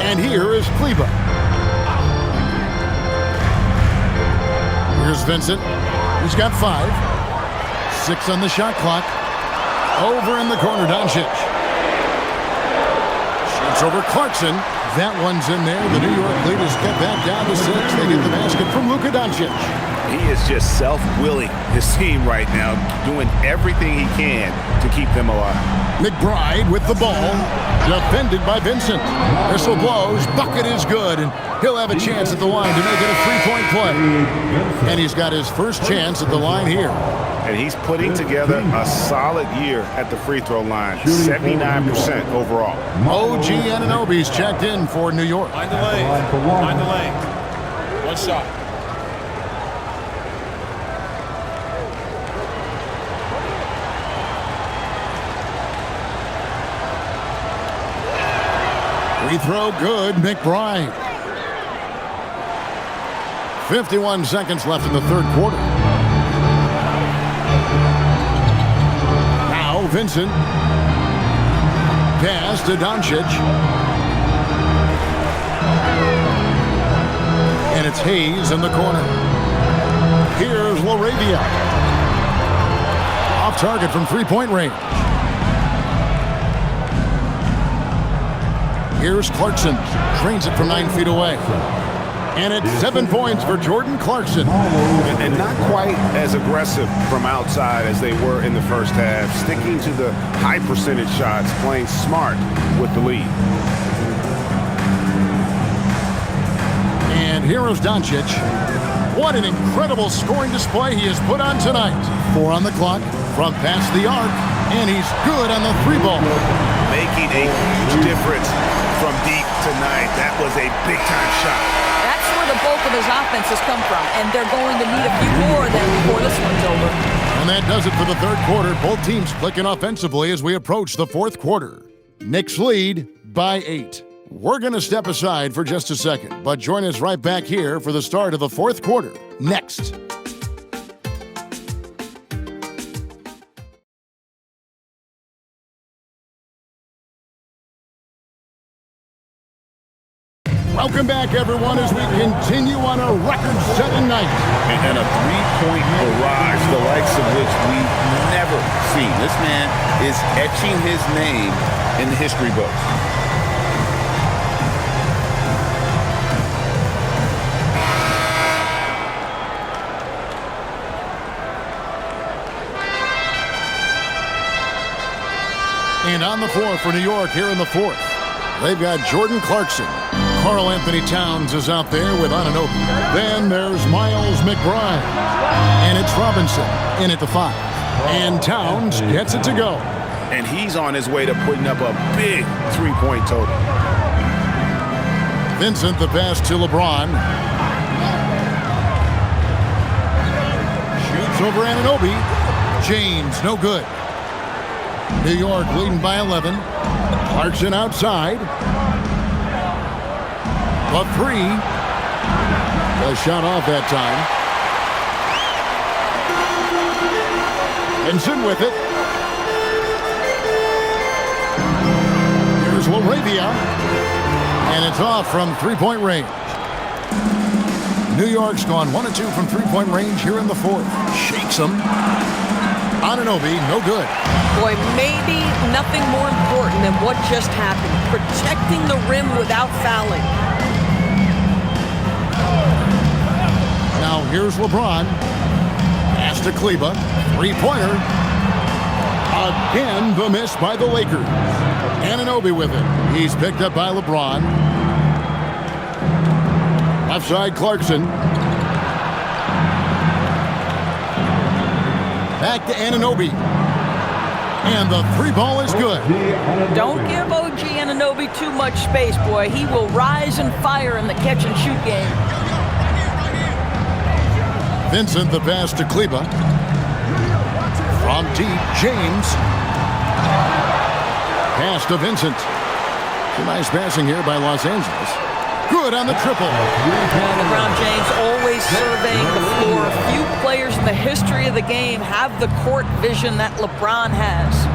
And here is Kleba. Here's Vincent. He's got 5. 6 on the shot clock. Over in the corner, Doncic. Shoots over Clarkson. That one's in there. The New York leaders get back down to 6. They get the basket from Luka Doncic. He is just self-willing his team right now, doing everything he can to keep them alive. McBride with the ball. Defended by Vincent. Whistle blows. Bucket is good. And he'll have a chance at the line to make it a 3-point play. And he's got his first chance at the line here. And he's putting together a solid year at the free throw line. 79% overall. OG Anunoby's checked in for New York. Find the lane. Find the lane. One shot. Free throw good, McBride. 51 seconds left in the third quarter. Now Vincent. Pass to Doncic. And it's Hayes in the corner. Here's Laravia. Off target from three-point range. Here's Clarkson. Drains it from 9 feet away. And it's 7 points for Jordan Clarkson. And not quite as aggressive from outside as they were in the first half. Sticking to the high percentage shots, playing smart with the lead. And here is Doncic. What an incredible scoring display he has put on tonight. 4 on the clock, from past the arc, and he's good on the 3 ball. Making a huge difference from deep tonight. That was a big-time shot. That's where the bulk of his offense has come from, and they're going to need a few more of them before this one's over. And that does it for the third quarter. Both teams clicking offensively as we approach the fourth quarter. Knicks lead by 8. We're going to step aside for just a second, but join us right back here for the start of the fourth quarter. Next. Welcome back, everyone, as we continue on a record-setting night. And a three-point barrage, the likes of which we've never seen. This man is etching his name in the history books. And on the floor for New York here in the fourth, they've got Jordan Clarkson. Karl Anthony Towns is out there with Anunoby. Then there's Miles McBride. And it's Robinson in at the 5. And Towns gets it to go. And he's on his way to putting up a big three-point total. Vincent the pass to LeBron. Shoots over Anunoby. James, no good. New York leading by 11. Clarkson outside. A 3. A shot off that time. Vincent with it. Here's Laravia. And it's off from three-point range. New York's gone 1 of 2 from three-point range here in the fourth. Shakes them. Anunoby, no good. Boy, maybe nothing more important than what just happened. Protecting the rim without fouling. Now here's LeBron. Pass to Kleba. Three-pointer. Again, the miss by the Lakers. Anunoby with it. He's picked up by LeBron. Left side, Clarkson. Back to Anunoby. And the three ball is good. Don't give OG Anunoby too much space, boy. He will rise and fire in the catch and shoot game. Vincent, the pass to Kleba. From deep, James. Pass to Vincent. Some nice passing here by Los Angeles. Good on the triple. And LeBron James always surveying the floor. Few players in the history of the game have the court vision that LeBron has.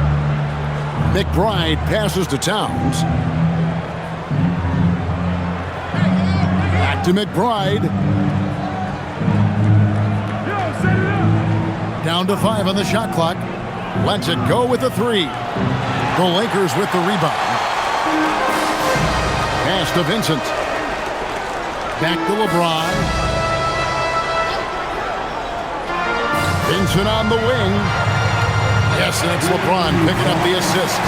McBride passes to Towns. Back to McBride. Down to 5 on the shot clock. Lets it go with the 3. The Lakers with the rebound. Pass to Vincent. Back to LeBron. Vincent on the wing. Yes, and it's LeBron picking up the assist.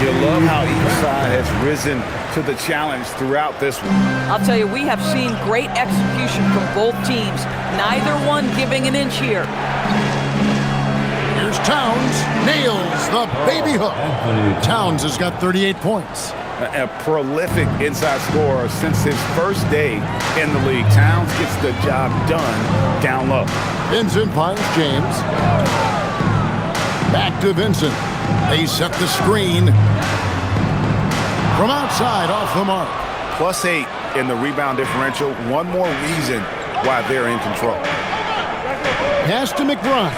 You love how each side has risen to the challenge throughout this one. I'll tell you, we have seen great execution from both teams. Neither one giving an inch here. Here's Towns. Nails the baby hook. Towns has got 38 points. A prolific inside scorer since his first day in the league. Towns gets the job done down low. Vincent finds James. Back to Vincent. They set the screen. From outside, off the mark. +8 in the rebound differential. One more reason why they're in control. Pass to McBride.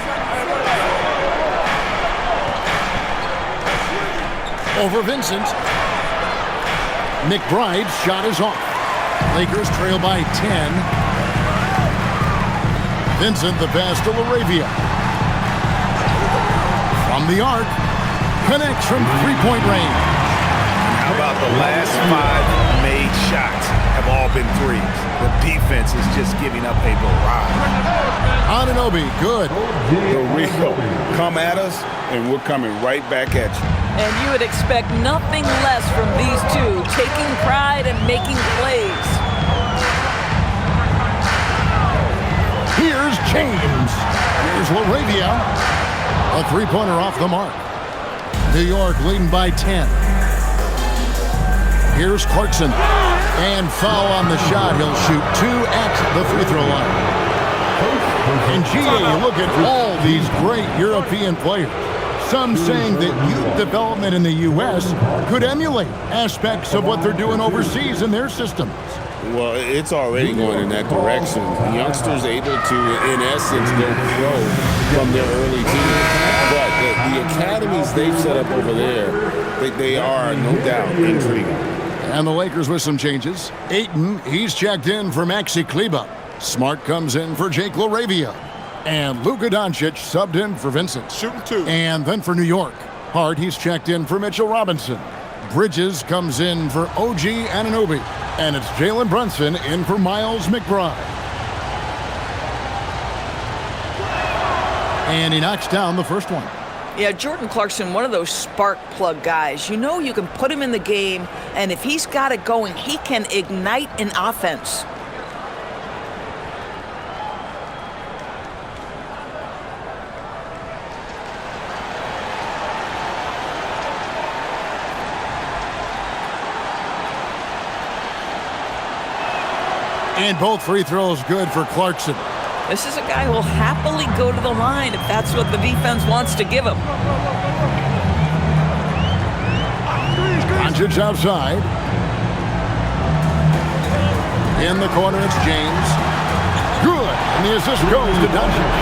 Over Vincent. McBride's shot is off. Lakers trail by 10. Vincent the pass to LaRavia. From the arc. Connects from three-point range. How about the last 5 made shots have all been threes? The defense is just giving up a barrage. Anunoby, good. The real come at us, and we're coming right back at you. And you would expect nothing less from these two, taking pride and making plays. Here's James. Here's LaRavia. A three-pointer off the mark. New York leading by 10. Here's Clarkson. And foul on the shot. He'll shoot 2 at the free throw line. And GA, look at all these great European players. Some saying that youth development in the U.S. could emulate aspects of what they're doing overseas in their systems. Well, it's already going in that direction. Youngsters able to, in essence, go pro from their early teens. But the academies they've set up over there, they are, no doubt, intriguing. And the Lakers with some changes. Ayton, he's checked in for Maxi Kleba. Smart comes in for Jake LaRavia. And Luka Doncic subbed in for Vincent. Shooting 2. And then for New York, Hart, he's checked in for Mitchell Robinson. Bridges comes in for OG Anunoby. And it's Jalen Brunson in for Miles McBride. And he knocks down the first one. Yeah, Jordan Clarkson, one of those spark plug guys. You know you can put him in the game, and if he's got it going, he can ignite an offense. And both free throws good for Clarkson. This is a guy who will happily go to the line if that's what the defense wants to give him. Doncic outside. In the corner, it's James. Good. And the assist goes to Doncic.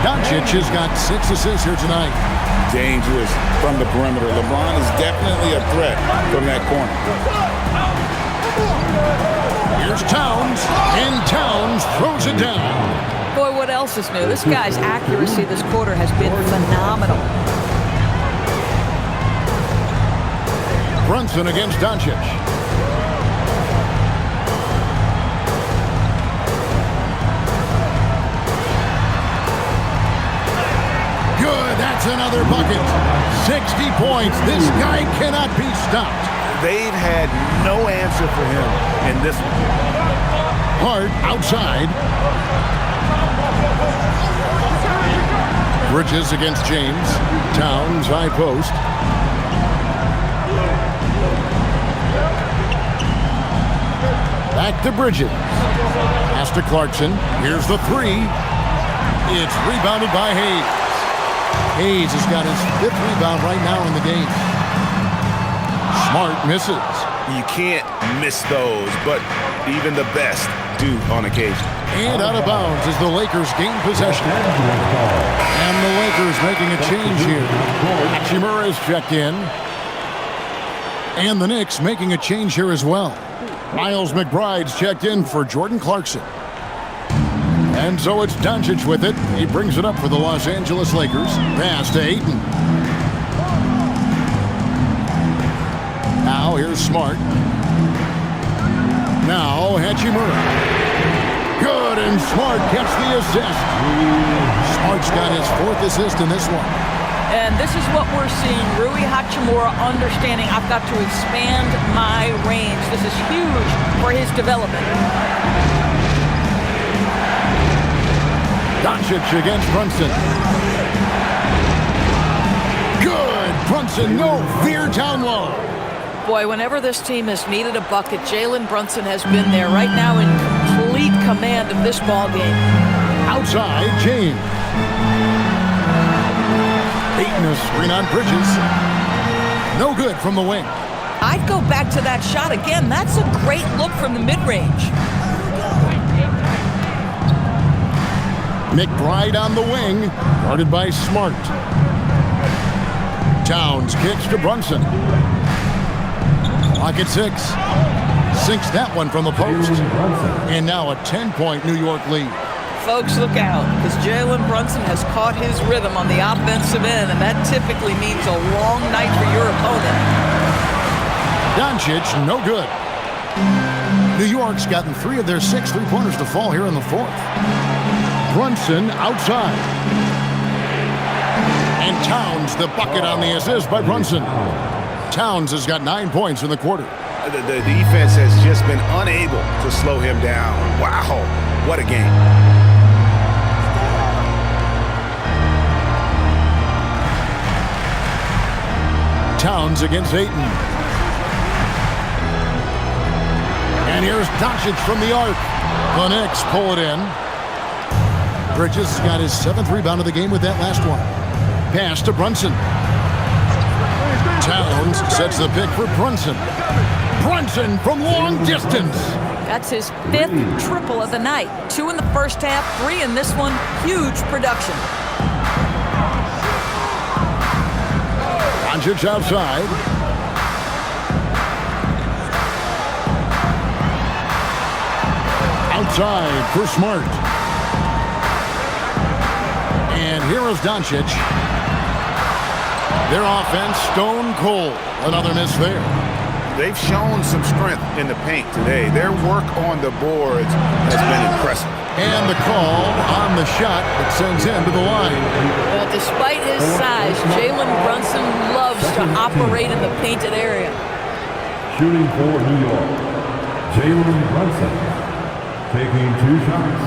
Doncic has got 6 assists here tonight. Dangerous from the perimeter. LeBron is definitely a threat from that corner. Here's Towns, and Towns throws it down. Boy, what else is new? This guy's accuracy this quarter has been phenomenal. Brunson against Doncic. Good, that's another bucket. 60 points. This guy cannot be stopped. They've had no answer for him in this one. Hart outside. Bridges against James. Towns high post. Back to Bridges. Pass to Clarkson. Here's the three. It's rebounded by Hayes. Hayes has got his 5th rebound right now in the game. Smart misses. You can't miss those, but even the best do on occasion. And out of bounds as the Lakers gain possession. And the Lakers making a change here. Hachimura is checked in. And the Knicks making a change here as well. Miles McBride's checked in for Jordan Clarkson. And so it's Doncic with it. He brings it up for the Los Angeles Lakers. Pass to Ayton. Now here's Smart. Now Hachimura. Good, and Smart gets the assist. Smart's got his 4th assist in this one. And this is what we're seeing. Rui Hachimura understanding I've got to expand my range. This is huge for his development. Doncic against Brunson. Good. Brunson, no fear down low. Boy, whenever this team has needed a bucket, Jalen Brunson has been there right now in complete command of this ball game. Outside, James. Ayton a screen on Bridges. No good from the wing. I'd go back to that shot again. That's a great look from the mid-range. McBride on the wing, guarded by Smart. Towns kicks to Brunson. Clock at 6. Sinks that one from the post. And now a 10-point New York lead. Folks, look out, because Jalen Brunson has caught his rhythm on the offensive end, and that typically means a long night for your opponent. Doncic, no good. New York's gotten 3 of their 6 three-pointers to fall here in the 4th. Brunson outside. And Towns the bucket on the assist by Brunson. Towns has got 9 points in the quarter. The defense has just been unable to slow him down. Wow, what a game. Towns against Ayton. And here's Doncic from the arc. The Knicks pull it in. Bridges got his 7th rebound of the game with that last one. Pass to Brunson. Towns sets the pick for Brunson. Brunson from long distance. That's his 5th triple of the night. 2 in the first half, 3 in this one. Huge production. Doncic outside. Outside for Smart. And here is Doncic. Their offense stone cold. Another miss there. They've shown some strength in the paint today. Their work on the boards has been impressive. And the call on the shot that sends him to the line. Well, despite his size, Jalen Brunson loves to operate in the painted area. Shooting for New York, Jalen Brunson, taking 2 shots.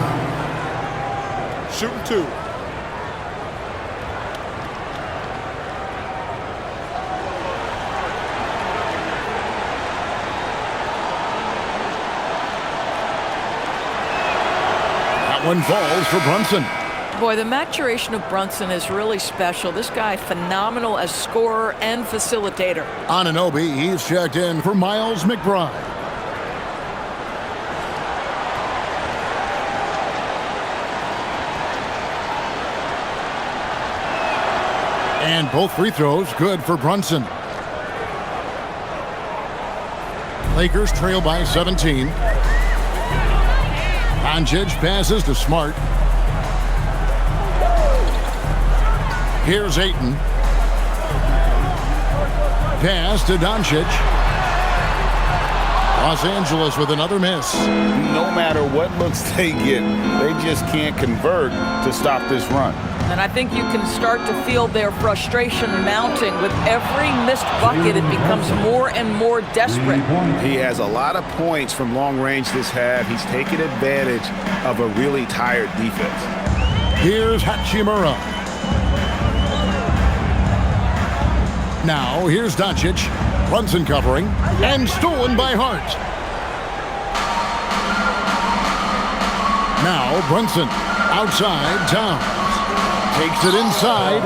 Shooting 2. One falls for Brunson. Boy, the maturation of Brunson is really special. This guy, phenomenal as scorer and facilitator. Anunoby, he's checked in for Miles McBride. And both free throws good for Brunson. Lakers trail by 17. Doncic passes to Smart. Here's Ayton. Pass to Doncic. Los Angeles with another miss. No matter what looks they get, they just can't convert to stop this run. And I think you can start to feel their frustration mounting. With every missed bucket, it becomes more and more desperate. He has a lot of points from long range this half. He's taken advantage of a really tired defense. Here's Hachimura. Now, here's Doncic. Brunson covering, and stolen by Hart. Now, Brunson outside, Towns. Takes it inside,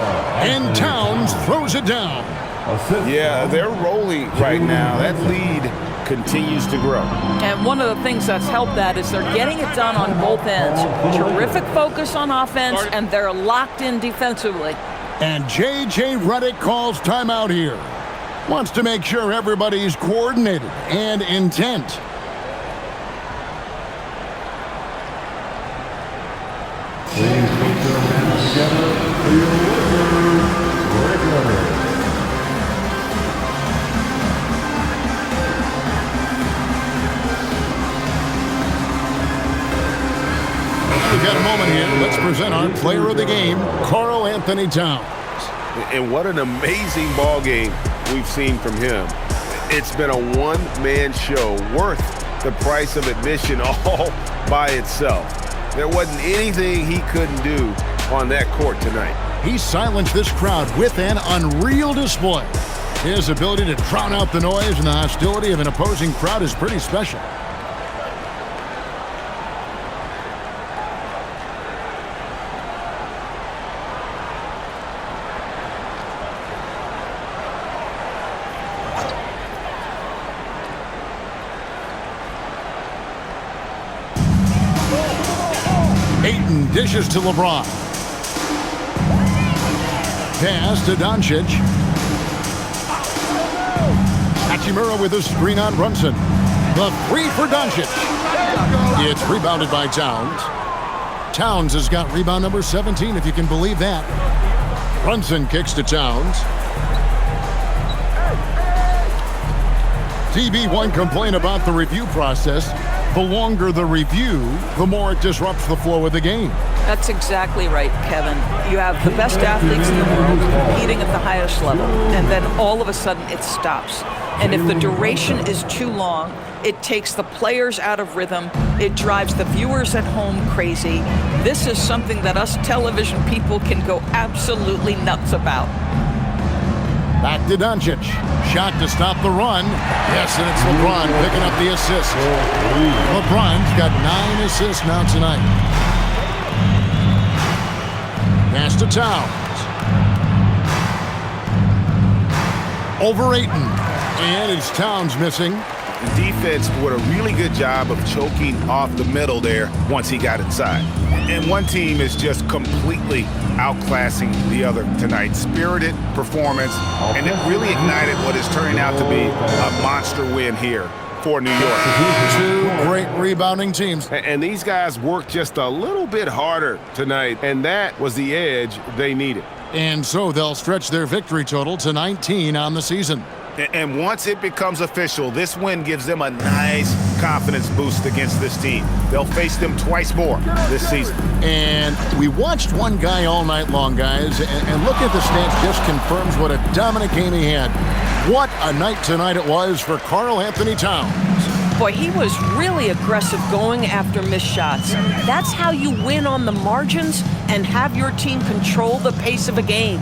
and Towns throws it down. Yeah, they're rolling right now. That lead continues to grow. And one of the things that's helped that is they're getting it done on both ends. Terrific focus on offense, and they're locked in defensively. And J.J. Redick calls timeout here. Wants to make sure everybody's coordinated and intent. Please put your hands together for your Wizards regular. We've got a moment here. Let's present our player of the game, Karl Anthony Towns. And what an amazing ball game we've seen from him. It's been a one-man show worth the price of admission all by itself. There wasn't anything he couldn't do on that court tonight. He silenced this crowd with an unreal display. His ability to drown out the noise and the hostility of an opposing crowd is pretty special. Ayton dishes to LeBron. Pass to Doncic. Hachimura with a screen on Brunson. The three for Doncic. It's rebounded by Towns. Towns has got rebound number 17, if you can believe that. Brunson kicks to Towns. TB1 complained about the review process. The longer the review, the more it disrupts the flow of the game. That's exactly right, Kevin. You have the best athletes in the world competing at the highest level, and then all of a sudden it stops. And if the duration is too long, it takes the players out of rhythm. It drives the viewers at home crazy. This is something that us television people can go absolutely nuts about. Back to Doncic. Shot to stop the run. Yes, and it's LeBron picking up the assist. LeBron's got 9 assists now tonight. Pass to Towns. Over Ayton. And it's Towns missing. The defense did a really good job of choking off the middle there once he got inside. And one team is just completely outclassing the other tonight. Spirited performance, and it really ignited what is turning out to be a monster win here for New York. Two great rebounding teams. And these guys worked just a little bit harder tonight, and that was the edge they needed. And so they'll stretch their victory total to 19 on the season. And once it becomes official, this win gives them a nice confidence boost against this team. They'll face them twice more this season. And we watched one guy all night long, guys, and look at the stats, just confirms what a dominant game he had. What a night tonight it was for Karl Anthony Towns. Boy, he was really aggressive going after missed shots. That's how you win on the margins and have your team control the pace of a game.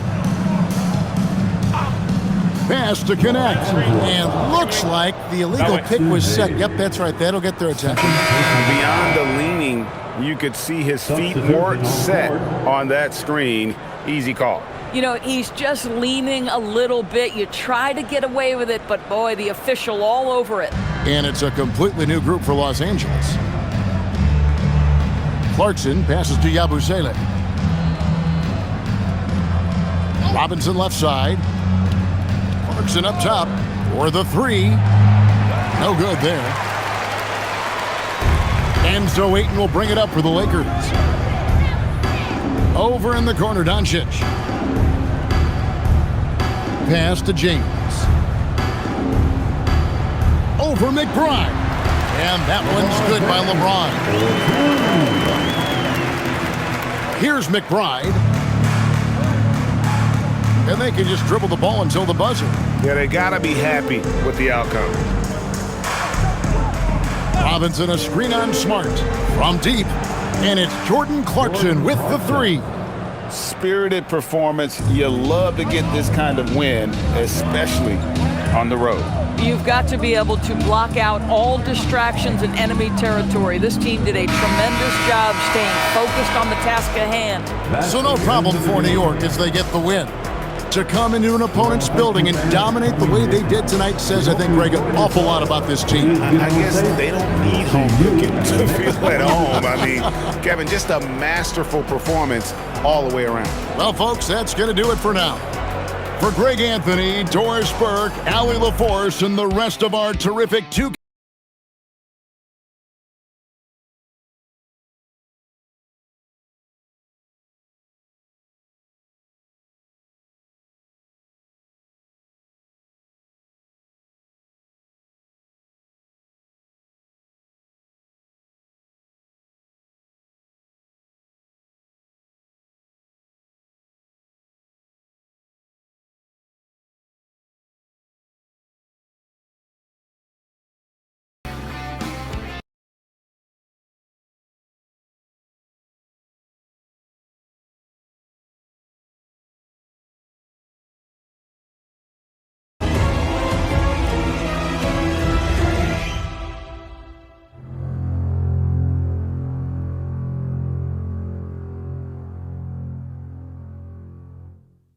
Pass to connect, and looks like the illegal pick was set. Yep, that's right. That'll get their attention. Beyond the leaning, you could see his feet weren't set on that screen. Easy call. You know, he's just leaning a little bit. You try to get away with it, but boy, the official all over it. And it's a completely new group for Los Angeles. Clarkson passes to Yabusele. Robinson left side. Clarkson up top for the three. No good there. And so Ayton will bring it up for the Lakers. Over in the corner, Doncic. Pass to James. Over McBride. And that one's good by LeBron. Here's McBride. And they can just dribble the ball until the buzzer. Yeah, they got to be happy with the outcome. Robinson a screen on Smart from deep. And it's Jordan Clarkson with the three. Spirited performance. You love to get this kind of win, especially on the road. You've got to be able to block out all distractions in enemy territory. This team did a tremendous job staying focused on the task at hand. So no problem for New York as they get the win. To come into an opponent's building and dominate the way they did tonight says, I think, Greg, an awful lot about this team. I guess they don't need home cooking to feel at home. I mean, Kevin, just a masterful performance all the way around. Well, folks, that's going to do it for now. For Greg Anthony, Doris Burke, Allie LaForce, and the rest of our terrific 2K